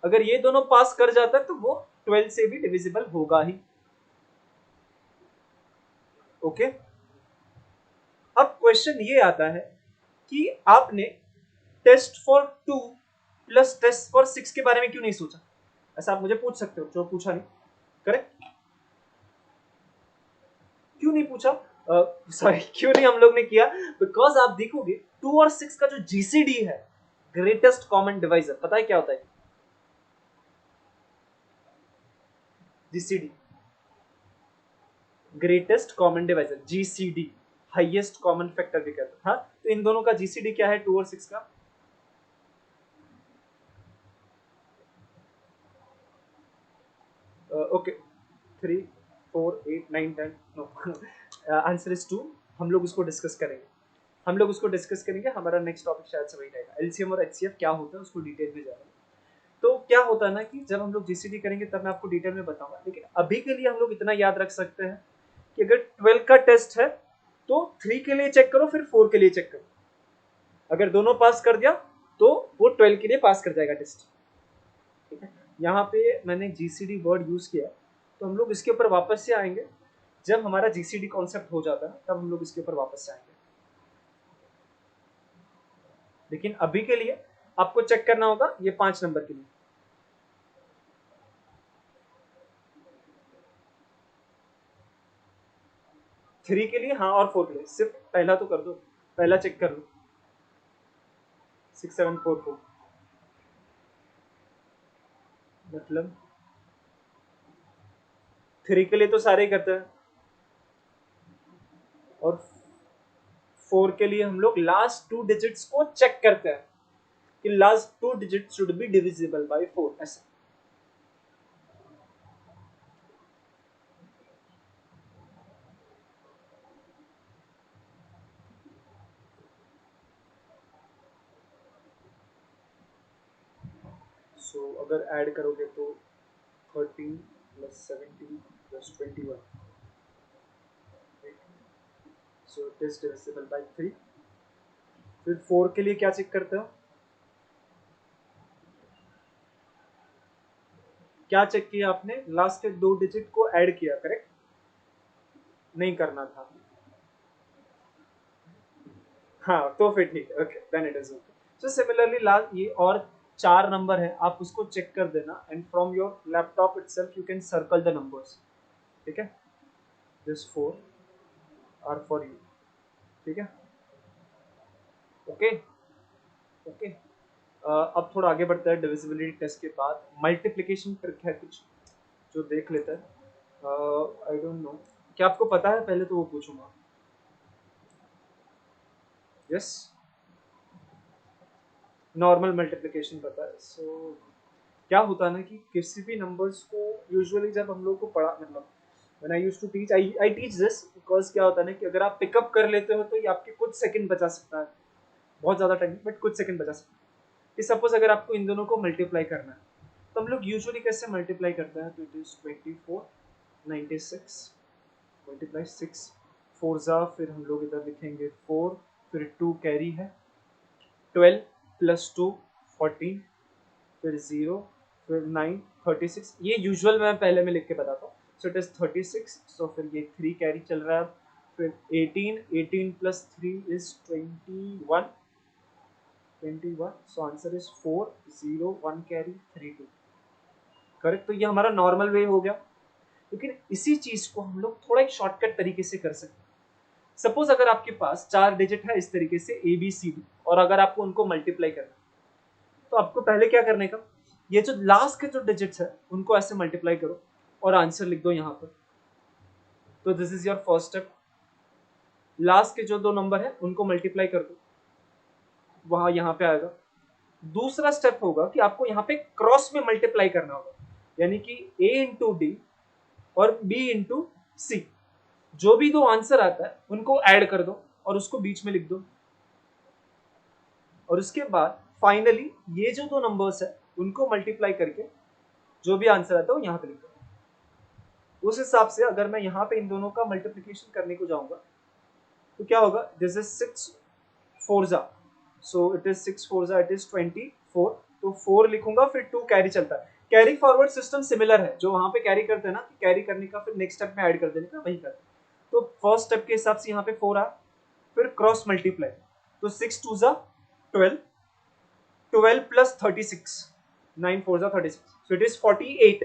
अगर ये दोनों पास कर जाता है तो वो 12 से भी डिविजिबल होगा ही। ओके, अब क्वेश्चन ये आता है कि आपने test for 2 plus test for 6 के बारे में क्यों नहीं सोचा? ऐसा आप मुझे पूछ सकते हो, जो पूछा नहीं। करेक्ट, क्यों नहीं पूछा? सॉरी क्यों नहीं हम लोग ने किया? बिकॉज आप देखोगे 2 और 6 का जो जीसीडी है, ग्रेटेस्ट कॉमन डिवाइजर, पता है क्या होता है? GCD, greatest common divisor, GCD, highest common factor भी कहते हैं। हाँ, तो इन दोनों का जीसीडी क्या है 2 और 6 का? Okay, 3, 4, 8, 9, 10, no, answer is 2। हम लोग उसको डिस्कस करेंगे, हम लोग उसको डिस्कस करेंगे। हमारा नेक्स्ट टॉपिक शायद से वही रहेगा, एलसीएम और एचसीएफ क्या होता है उसको डिटेल में जाएंगे। तो क्या होता है ना कि जब हम लोग जीसीडी करेंगे तब मैं आपको डिटेल में बताऊंगा, लेकिन अभी के लिए हम लोग इतना याद रख सकते हैं कि अगर 12 का टेस्ट है तो 3 के लिए चेक करो, फिर 4 के लिए चेक करो। अगर दोनों पास कर दिया तो वो 12 के लिए पास कर जाएगा टेस्ट। ठीक है, यहाँ पे मैंने जीसीडी वर्ड यूज किया, तो हम लोग इसके ऊपर वापस से आएंगे जब हमारा जीसीडी कॉन्सेप्ट हो जाता है, तब हम लोग इसके ऊपर वापस से आएंगे। लेकिन अभी के लिए आपको चेक करना होगा ये 5 नंबर के लिए। थ्री के लिए हाँ, और 4 के लिए सिर्फ पहला तो कर दो, पहला चेक कर लो, 6744 मतलब 3 के लिए तो सारे ही करते हैं, और 4 के लिए हम लोग लास्ट 2 डिजिट्स को चेक करते हैं कि last 2 digit should be divisible by 4, ऐसा। सो अगर ऐड करोगे तो 13 plus 17 plus 21, so it is divisible by 3। फिर 4 के लिए क्या चेक करते हो, क्या चेक किया आपने, लास्ट के 2 डिजिट को ऐड किया, करेक्ट, नहीं करना था। हाँ तो फिर ठीक है, okay then it is okay. So similarly last ये और 4 नंबर है, आप उसको चेक कर देना, and from your laptop itself you can circle the numbers, ठीक है, दिस 4 आर फॉर यू, ठीक है, ओके ओके। अब थोड़ा आगे बढ़ता है, डिविजिबिलिटी टेस्ट के बाद मल्टीप्लिकेशन ट्रिक है कुछ जो देख लेते हैं। आई डोंट नो, क्या आपको पता है, पहले तो वो पूछूंगा। यस, नॉर्मल मल्टीप्लिकेशन पता है। सो क्या होता है ना कि किसी भी नंबर्स को यूजुअली जब हम लोग को पढ़ा, मतलब when I used to teach, I teach this because क्या होता है ना कि अगर आप पिकअप कर लेते हो तो ये आपके कुछ सेकंड बचा सकता है, बहुत ज़्यादा टाइम बट कुछ सेकंड बचा सकता है। कि सपोज अगर आपको इन दोनों को मल्टीप्लाई करना है, तो हम लोग यूजुअली कैसे मल्टीप्लाई करते हैं, तो इट इज 24 96 मल्टीप्लाई 6 4 ज़ा, फिर हम लोग इधर लिखेंगे 4, फिर 2 कैरी है, 12 प्लस 2 14, फिर 0, फिर 9 36, ये यूजुअल मैं पहले में लिख के बताता हूँ। सो इट इज 36, सो फिर ये 3 कैरी चल रहा है, फिर 18 plus 3 is 21, so answer is 4 0 1 carry 3 2, correct. तो ये हमारा नॉर्मल वे हो गया, लेकिन इसी चीज को हम लोग थोड़ा एक शॉर्टकट तरीके से कर सकते हैं। सपोज अगर आपके पास 4 डिजिट है इस तरीके से ए बी सी डी, और अगर आपको उनको मल्टीप्लाई करना है, तो आपको पहले क्या करने का, ये जो लास्ट के जो डिजिट्स है उनको ऐसे मल्टीप्लाई करो और आंसर लिख दो यहाँ पर। तो this is your first step, last के जो 2 नंबर है उनको मल्टीप्लाई कर दो, वहां यहाँ पे आएगा। दूसरा स्टेप होगा कि आपको यहाँ पे क्रॉस में मल्टीप्लाई करना होगा, यानी कि ए इंटू डी और बी इंटू सी, जो भी 2 आंसर आता है उनको ऐड कर दो और उसको बीच में लिख दो, और उसके बाद फाइनली ये जो 2 नंबर्स है उनको मल्टीप्लाई करके जो भी आंसर आता है वो यहाँ पे लिख दो। उस हिसाब से अगर मैं यहाँ पे इन दोनों का मल्टीप्लिकेशन करने को जाऊंगा तो क्या होगा, दिस इज 6 4 जा, सो इट इज 6 4 जा, इट इज 24, तो 4 लिखूंगा, फिर 2 कैरी चलता है। कैरी फॉरवर्ड सिस्टम सिमिलर है, जो वहां पे कैरी करते हैं ना, कैरी करने का फिर नेक्स्ट स्टेप में ऐड कर देने का वही करते हैं। तो फर्स्ट स्टेप के हिसाब से यहाँ पे 4 आ, फिर क्रॉस मल्टीप्लाई, तो 6 2 जा 12, 12 प्लस 36, 9 4 जा 36, सो इट इज 48,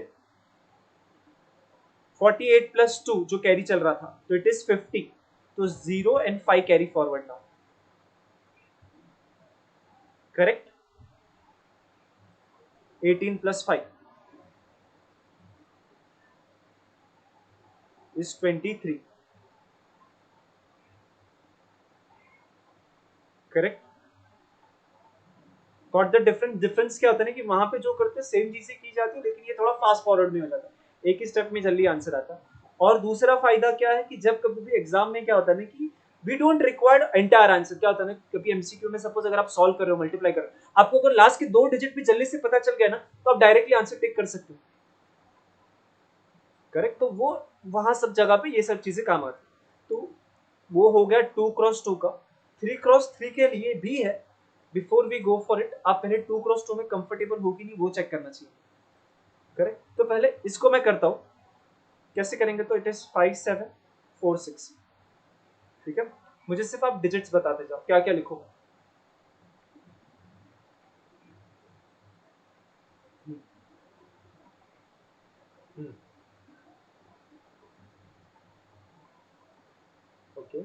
48 प्लस 2 जो कैरी चल रहा था, तो इट इज 50, तो 0 and 5 carry forward now, correct. 18 plus 5 is 23, correct. Got the difference, difference क्या होता है ना कि वहां पे जो करते हैं सेम चीजें की जाती है, लेकिन ये थोड़ा फास्ट फॉरवर्ड में हो जाता है, एक ही स्टेप में जल्दी आंसर आता है। और दूसरा फायदा क्या है कि जब कभी भी एग्जाम में क्या होता है ना कि we don't required entire answer, क्या होता है ना कभी एमसीक्यू में सपोज अगर आप सॉल्व कर रहे हो, मल्टीप्लाई कर रहे हो, आपको अगर लास्ट के 2 डिजिट भी जल्दी से पता चल गया ना, तो आप डायरेक्टली आंसर टिक कर सकते हो, करेक्ट। तो वो वहां सब जगह पे ये सब चीजें काम आती है। तो वो हो गया 2x2 का। 3x3 के लिए भी है, before we go for it आप पहले 2x2 में कंफर्टेबल हो कि नहीं वो चेक करना चाहिए, करेक्ट। तो पहले इसको मैं करता हूँ, कैसे करेंगे, तो इट इज 5 7 4 6, ठीक है। मुझे सिर्फ आप डिजिट्स बताते जाओ क्या क्या लिखोगे। Okay,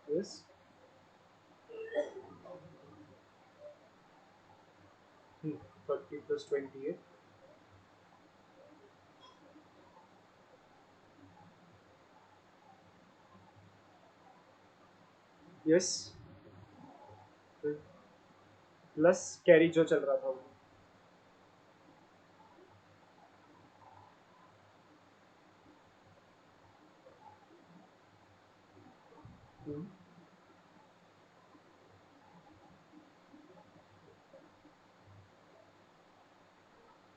yes, 30 plus 28. Yes, plus carry जो चल रहा था वो। हम्म,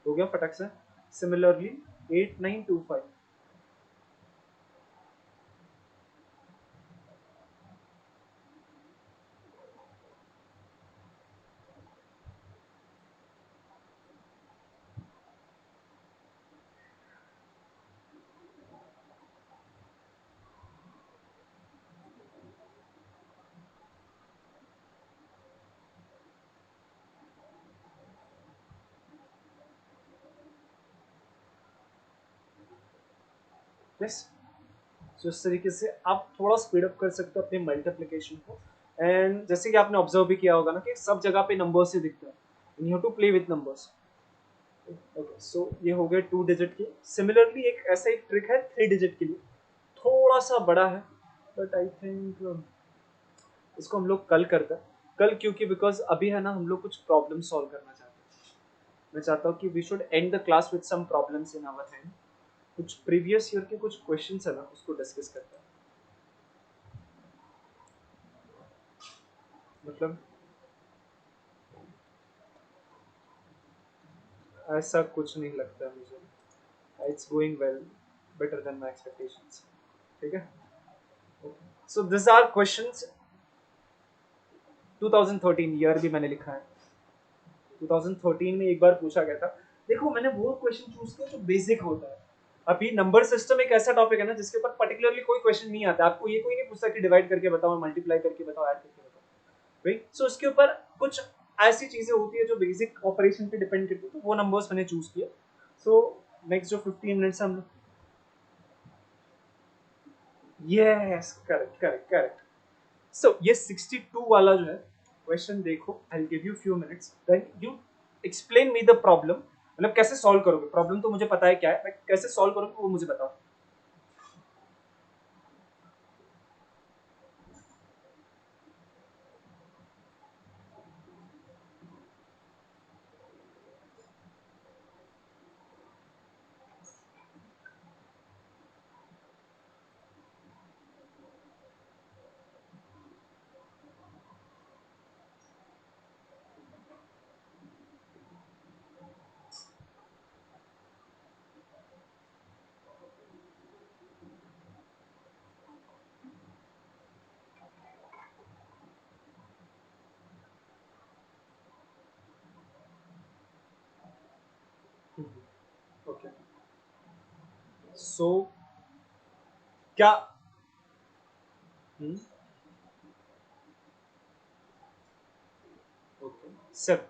हो गया फटक से। सिमिलरली 8925। यस, सो इस तरीके से आप थोड़ा स्पीड अप कर सकते हो अपने मल्टीप्लिकेशन को। एंड जैसे कि आपने ऑब्जर्व भी किया होगा ना कि सब जगह पे नंबर्स ही दिखता है, you have to play with numbers. Okay, so ये हो गए 2 डिजिट के। सिमिलरली एक ऐसा एक ट्रिक है 3 डिजिट के लिए, थोड़ा सा बड़ा है, बट आई थिंक इसको हम लोग कल करते हैं। कल क्योंकि बिकॉज अभी है ना हम लोग कुछ प्रॉब्लम सॉल्व करना चाहते हैं। मैं चाहता हूँ कि we should end the class with some problems in our hand. कुछ प्रीवियस ईयर के कुछ क्वेश्चंस है ना उसको डिस्कस करते हैं। मतलब ऐसा कुछ नहीं लगता मुझे, it's going well, better than my expectations. ठीक है, so this are questions. 2013 year भी मैंने लिखा है। 2013 में एक बार पूछा गया था। देखो मैंने वो क्वेश्चन चूज किया जो बेसिक होता है। अभी नंबर सिस्टम एक ऐसा टॉपिक है ना जिसके ऊपर पर्टिकुलरली कोई क्वेश्चन नहीं आता, आपको ये कोई नहीं पूछता कि डिवाइड करके बताओ, मल्टीप्लाई करके बताओ, ऐड करके बताओ, राइट। सो उसके ऊपर कुछ ऐसी चीजें होती है जो बेसिक ऑपरेशन पे डिपेंड करती है, तो वो नंबर्स मैंने चूज किया। सो नेक्स्ट जो 15 मिनट्स हम लोग, yes correct correct correct. So ये 62 वाला जो है क्वेश्चन देखो, I will give you few minutes, then you explain me the problem. मतलब कैसे सॉल्व करोगे, प्रॉब्लम तो मुझे पता है क्या है, मैं कैसे सॉल्व करोगे वो मुझे बताओ। ओके, सो क्या, ओके, सेवन,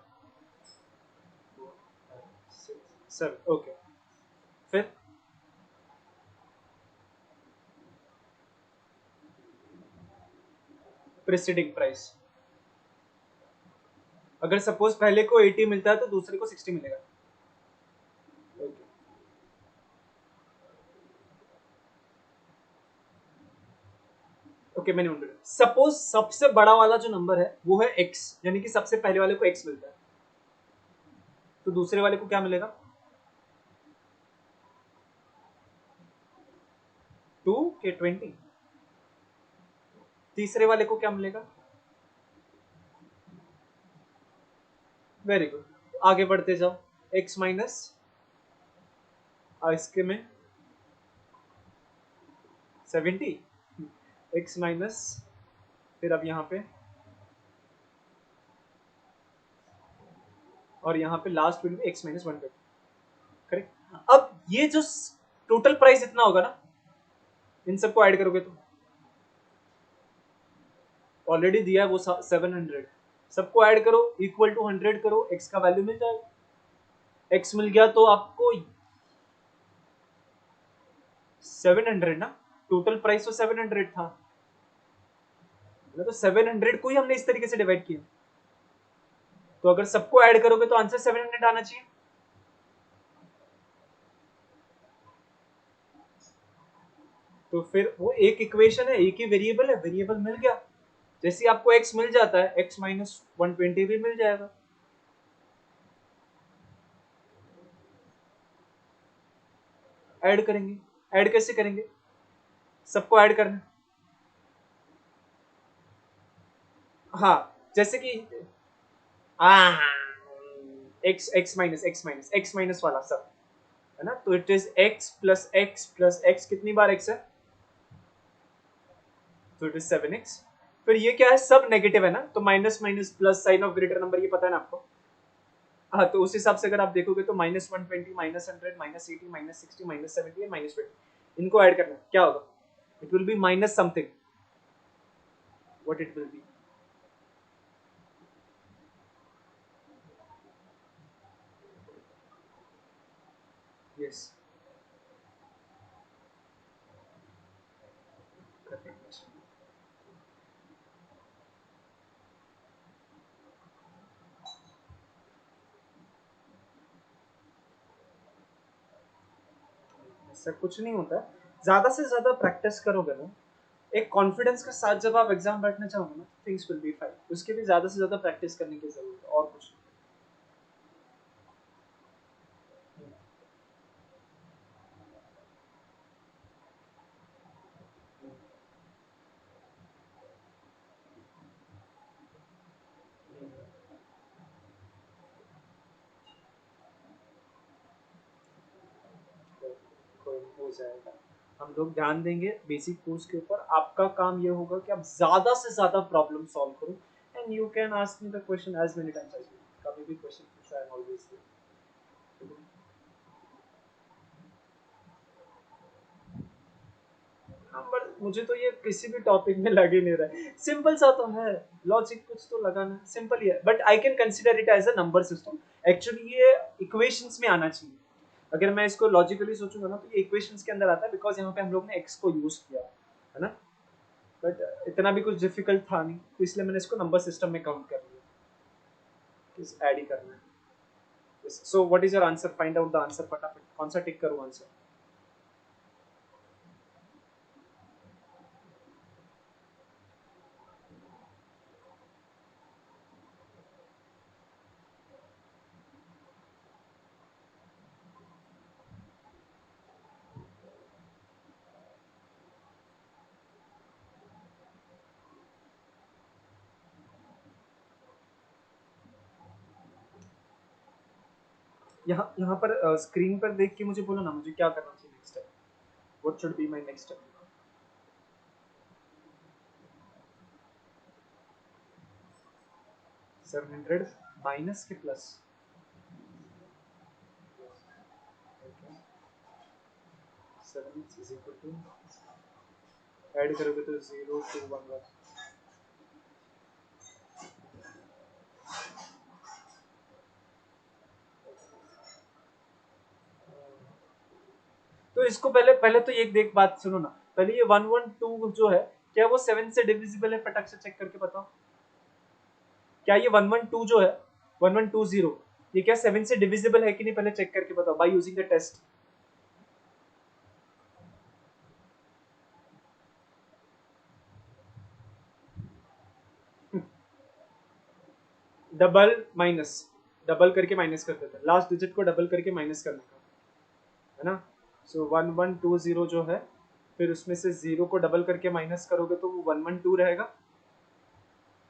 सेवन, ओके। फिर प्रेसिडिंग प्राइस, अगर सपोज पहले को 80 मिलता है तो दूसरे को 60 मिलेगा। ओके, ओके मैंने उनको, सपोज सबसे बड़ा वाला जो नंबर है वो है x, यानी कि सबसे पहले वाले को x मिलता है, तो दूसरे वाले को क्या मिलेगा? 2 के 20। तीसरे वाले को क्या मिलेगा? वेरी गुड, आगे बढ़ते जाओ। x माइनस इसके में 70, x माइनस, फिर अब यहाँ पे, और यहाँ पे last value x minus 1, correct. अब ये जो टोटल प्राइस इतना होगा ना, इन सबको ऐड करोगे तो ऑलरेडी दिया है वो 700, सबको ऐड करो इक्वल टू 100 करो, x का वैल्यू मिल जाएगा। x मिल गया तो आपको 700 ना, टोटल प्राइस तो 700 था, तो 700 को ही हमने इस तरीके से डिवाइड किया। तो अगर सबको ऐड करोगे तो आंसर 700 आना चाहिए। तो फिर वो एक इक्वेशन है, एक ही वेरिएबल है, वेरिएबल मिल गया। जैसे आपको x मिल जाता है, x माइनस 120 भी मिल जाएगा। ऐड करेंगे। ऐड कैसे करेंगे? सबको ऐड करना। हाँ, जैसे कि एक्स माइनस वाला सब है ना, तो it is x plus x, कितनी बार एक्स है? तो इट इज 7x। फिर ये क्या है, सब नेगेटिव है ना, तो minus minus plus, sign of greater number, ये पता है ना आपको। हाँ, तो उस हिसाब से अगर आप देखोगे तो -120 -100 -80 -60 -70 -20, इनको ऐड करना, क्या होगा? It will be minus something. What it will be? Yes, correct. ऐसा कुछ नहीं होता, ज्यादा से ज्यादा प्रैक्टिस करोगे ना, एक कॉन्फिडेंस के साथ जब आप एग्जाम बैठने चाहोगे ना, थिंग्स विल बी फाइन। उसके लिए ज्यादा से ज्यादा प्रैक्टिस करने की जरूरत है, और कुछ नहीं। कोई हो जाएगा। हम लोग ध्यान देंगे बेसिक कोर्स के ऊपर। आपका काम ये होगा कि आप ज्यादा से ज्यादा प्रॉब्लम सॉल्व करो, and you can ask me the question as many times as you, कभी भी क्वेश्चन पूछो, I am always there. Number, मुझे तो ये किसी भी टॉपिक में लग ही नहीं रहा है, सिंपल सा तो है। लॉजिक कुछ तो लगाना सिंपल ही है, but I can consider it as a number system. Actually ये इक्वेशंस में आना चाहिए। अगर मैं इसको लॉजिकली सोचूंगा ना, तो ये इक्वेशंस के अंदर आता है, बिकॉज यहाँ पे हम लोग ने एक्स को यूज किया है ना। बट इतना भी कुछ डिफिकल्ट था नहीं, तो इसलिए मैंने इसको नंबर सिस्टम में काउंट कर लिया, इस ऐड ही करना है। So what is your answer? Find out the answer फटाफट, कौन सा टिक करूँ आंसर? यहाँ यहाँ पर स्क्रीन पर देख के मुझे बोलो ना, मुझे क्या करना चाहिए next step? What should be my next step? 700 minus के plus. Seven is equal to, add करोगे तो 0211। तो इसको पहले पहले तो एक देख, बात सुनो ना, पहले ये 112 जो है, क्या वो 7 से डिविजिबल है? फटाक से चेक करके बताओ। क्या ये 112 जो है, 1120, ये क्या 7 से डिविजिबल है कि नहीं? पहले चेक करके बताओ by using the test. Double minus, double करके माइनस कर देते हैं, लास्ट डिजिट को डबल करके माइनस करने का, है ना। सो 1120 जो है, फिर उसमें से 0 को डबल करके माइनस करोगे तो वो 112 रहेगा।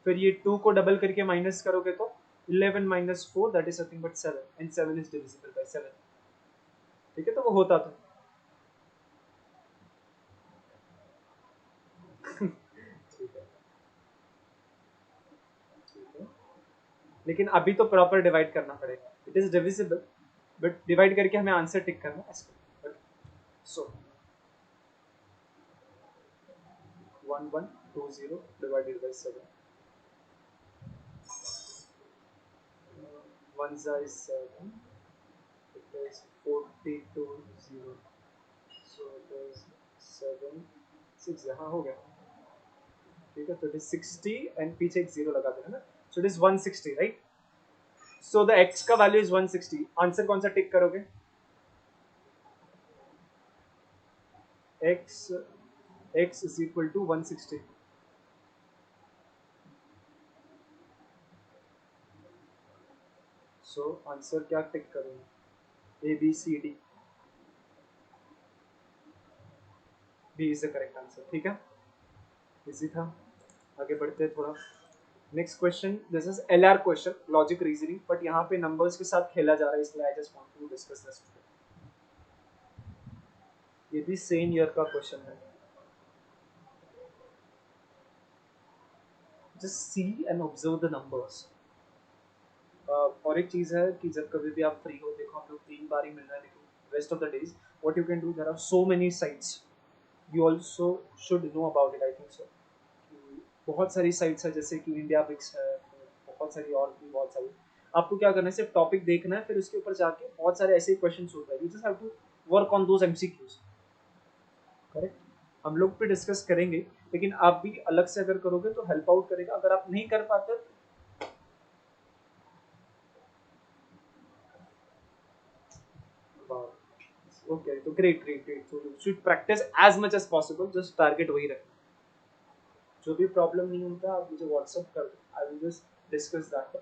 फिर ये 2 को डबल करके माइनस करोगे तो 11 minus 4, that is nothing but 7, and 7 is divisible by 7। ठीक है, तो वो होता तो ठीक है, ठीक है। लेकिन अभी तो प्रॉपर डिवाइड करना पड़ेगा, it is divisible, but divide करके हमें आंसर टिक करना है इसको। सो 1120 divided by 7, 1 is 7, it is 42 0, so it is 7 6, यहाँ हो गया। ठीक है, तो इट इज 60 एंड पीछे एक जीरो लगा देना ना, so it is 160, right? So the x का वैल्यू इज 160. आंसर कौन सा टिक करोगे? x x is equal to 160. So answer क्या टिक करोगे? A B C D. B is the correct answer. ठीक है, इजी था. आगे बढ़ते हैं थोड़ा. Next question, this is LR question, logic reasoning, but यहाँ पे नंबर्स के साथ खेला जा रहा है, इसलिए I just want to discuss this. ये भी सेम ईयर का क्वेश्चन है. Just see and observe the numbers. और एक चीज है कि जब कभी भी आप फ्री हो, देखो हम लोग 3 बार ही मिल रहा है, लेकिन rest of the days what you can do, there are so many sites, you also should know about it. I think so. बहुत सारी साइट्स है, जैसे कि इंडिया बिक्स है, बहुत सारी और भी बहुत सारी. आपको क्या करना है, सिर्फ टॉपिक देखना है, फिर उसके ऊपर जाके बहुत सारे ऐसे क्वेश्चन होते हैं, you just have to work on those MCQs. Correct. हम लोग भी डिस्कस करेंगे, लेकिन आप भी अलग से अगर करोगे तो हेल्प आउट करेगा. अगर आप नहीं कर पाते, ओके, तो ग्रेट ग्रेट ग्रेट. तो you should practice as much as possible. Just target वही रखना. जो भी प्रॉब्लम नहीं होता आप मुझे व्हाट्सएप कर दो, I will just discuss that.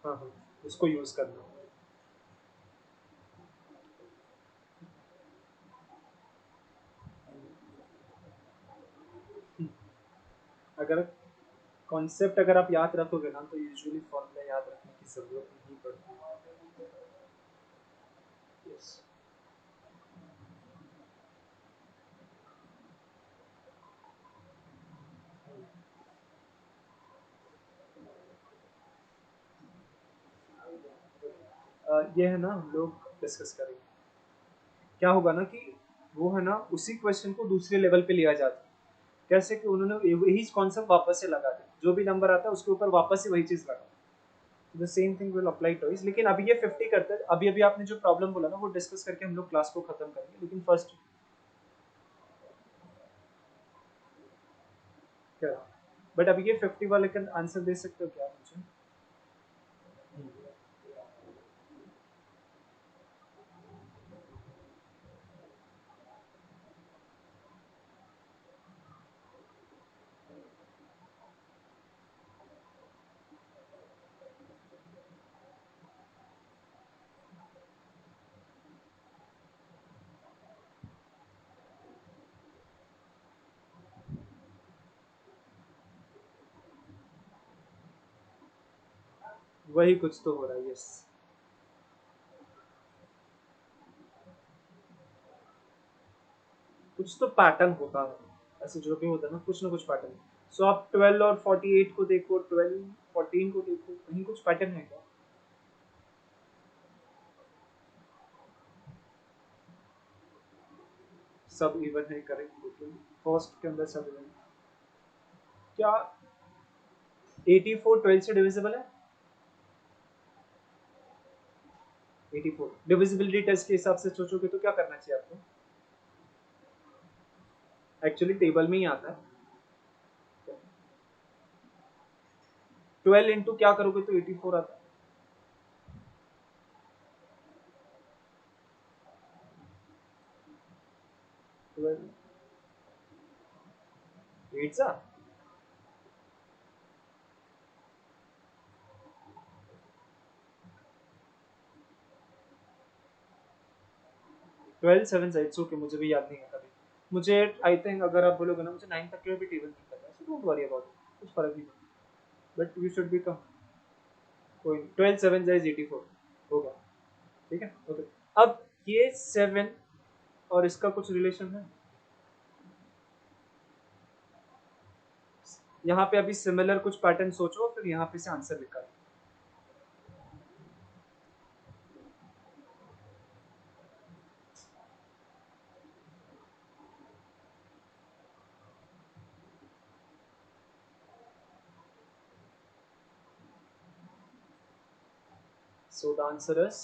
हाँ हाँ, उसको यूज करना. अगर कॉन्सेप्ट अगर आप याद रखोगे ना, तो यूजुअली फॉर्मूला याद रखने की जरूरत नहीं पड़ती. यस. ये है ना, हम लोग डिस्कस करेंगे. क्या होगा ना कि वो है ना, उसी क्वेश्चन को दूसरे लेवल पे लिया जाता है. कैसे कि उन्होंने वही कॉन्सेप्ट वापस से लगा दिया, जो भी नंबर आता है उसके ऊपर वापस से वही चीज लगा. The same thing will apply twice. लेकिन अभी ये 50 करते हैं. अभी अभी आपने जो प्रॉब्लम बोला ना, वो डिस्कस करके हम लोग क्लास को खत्म करेंगे. लेकिन फर्स्ट क्या, बट अभी ये 50 वाले का आंसर दे सकते हो क्या मुझे? वही कुछ तो हो रहा है. यस. कुछ तो पैटर्न होता है, ऐसे जो भी होता है ना, कुछ ना कुछ पैटर्न. सो आप 12 और 48 को देखो, 12 14 को देखो, कहीं कुछ पैटर्न है क्या? सब इवन है, करेक्ट. लेकिन फर्स्ट के अंदर सब इवन. क्या 84 12 से डिविजिबल है? 84 डिविजिबिलिटी टेस्ट के हिसाब से सोचोगे तो क्या करना चाहिए आपको? एक्चुअली टेबल में ही आता है. 12 इंटू क्या करोगे तो 84 आता है. 12 8 सा. 12 7 इट्स ओके, मुझे भी याद नहीं है कभी। मुझे आई थिंक अगर आप बोलोगे ना मुझे 9 तक के भी टेबल नहीं पता है, so don't worry about it, कुछ फर्क नहीं पड़ता, बट यू शुड बी कम। कोई 12 7 इज 84 होगा, ठीक है ओके। अब ये 7 और इसका कुछ रिलेशन है यहाँ पे, अभी सिमिलर कुछ पैटर्न सोचो फिर यहाँ पे से आंसर निकालो। So the answer is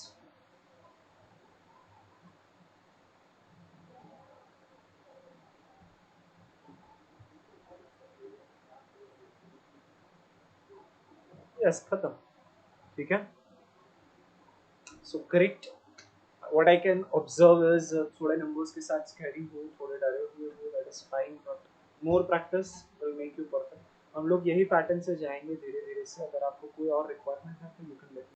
yes, खत्म, ठीक है। So correct. What I can observe is थोड़े numbers के साथ scary हो, थोड़े डरे हुए हो, that is fine, but more practice will make you perfect. हम लोग यही पैटर्न से जाएंगे धीरे धीरे से। अगर आपको कोई और रिक्वायरमेंट है तो यू कैन लेट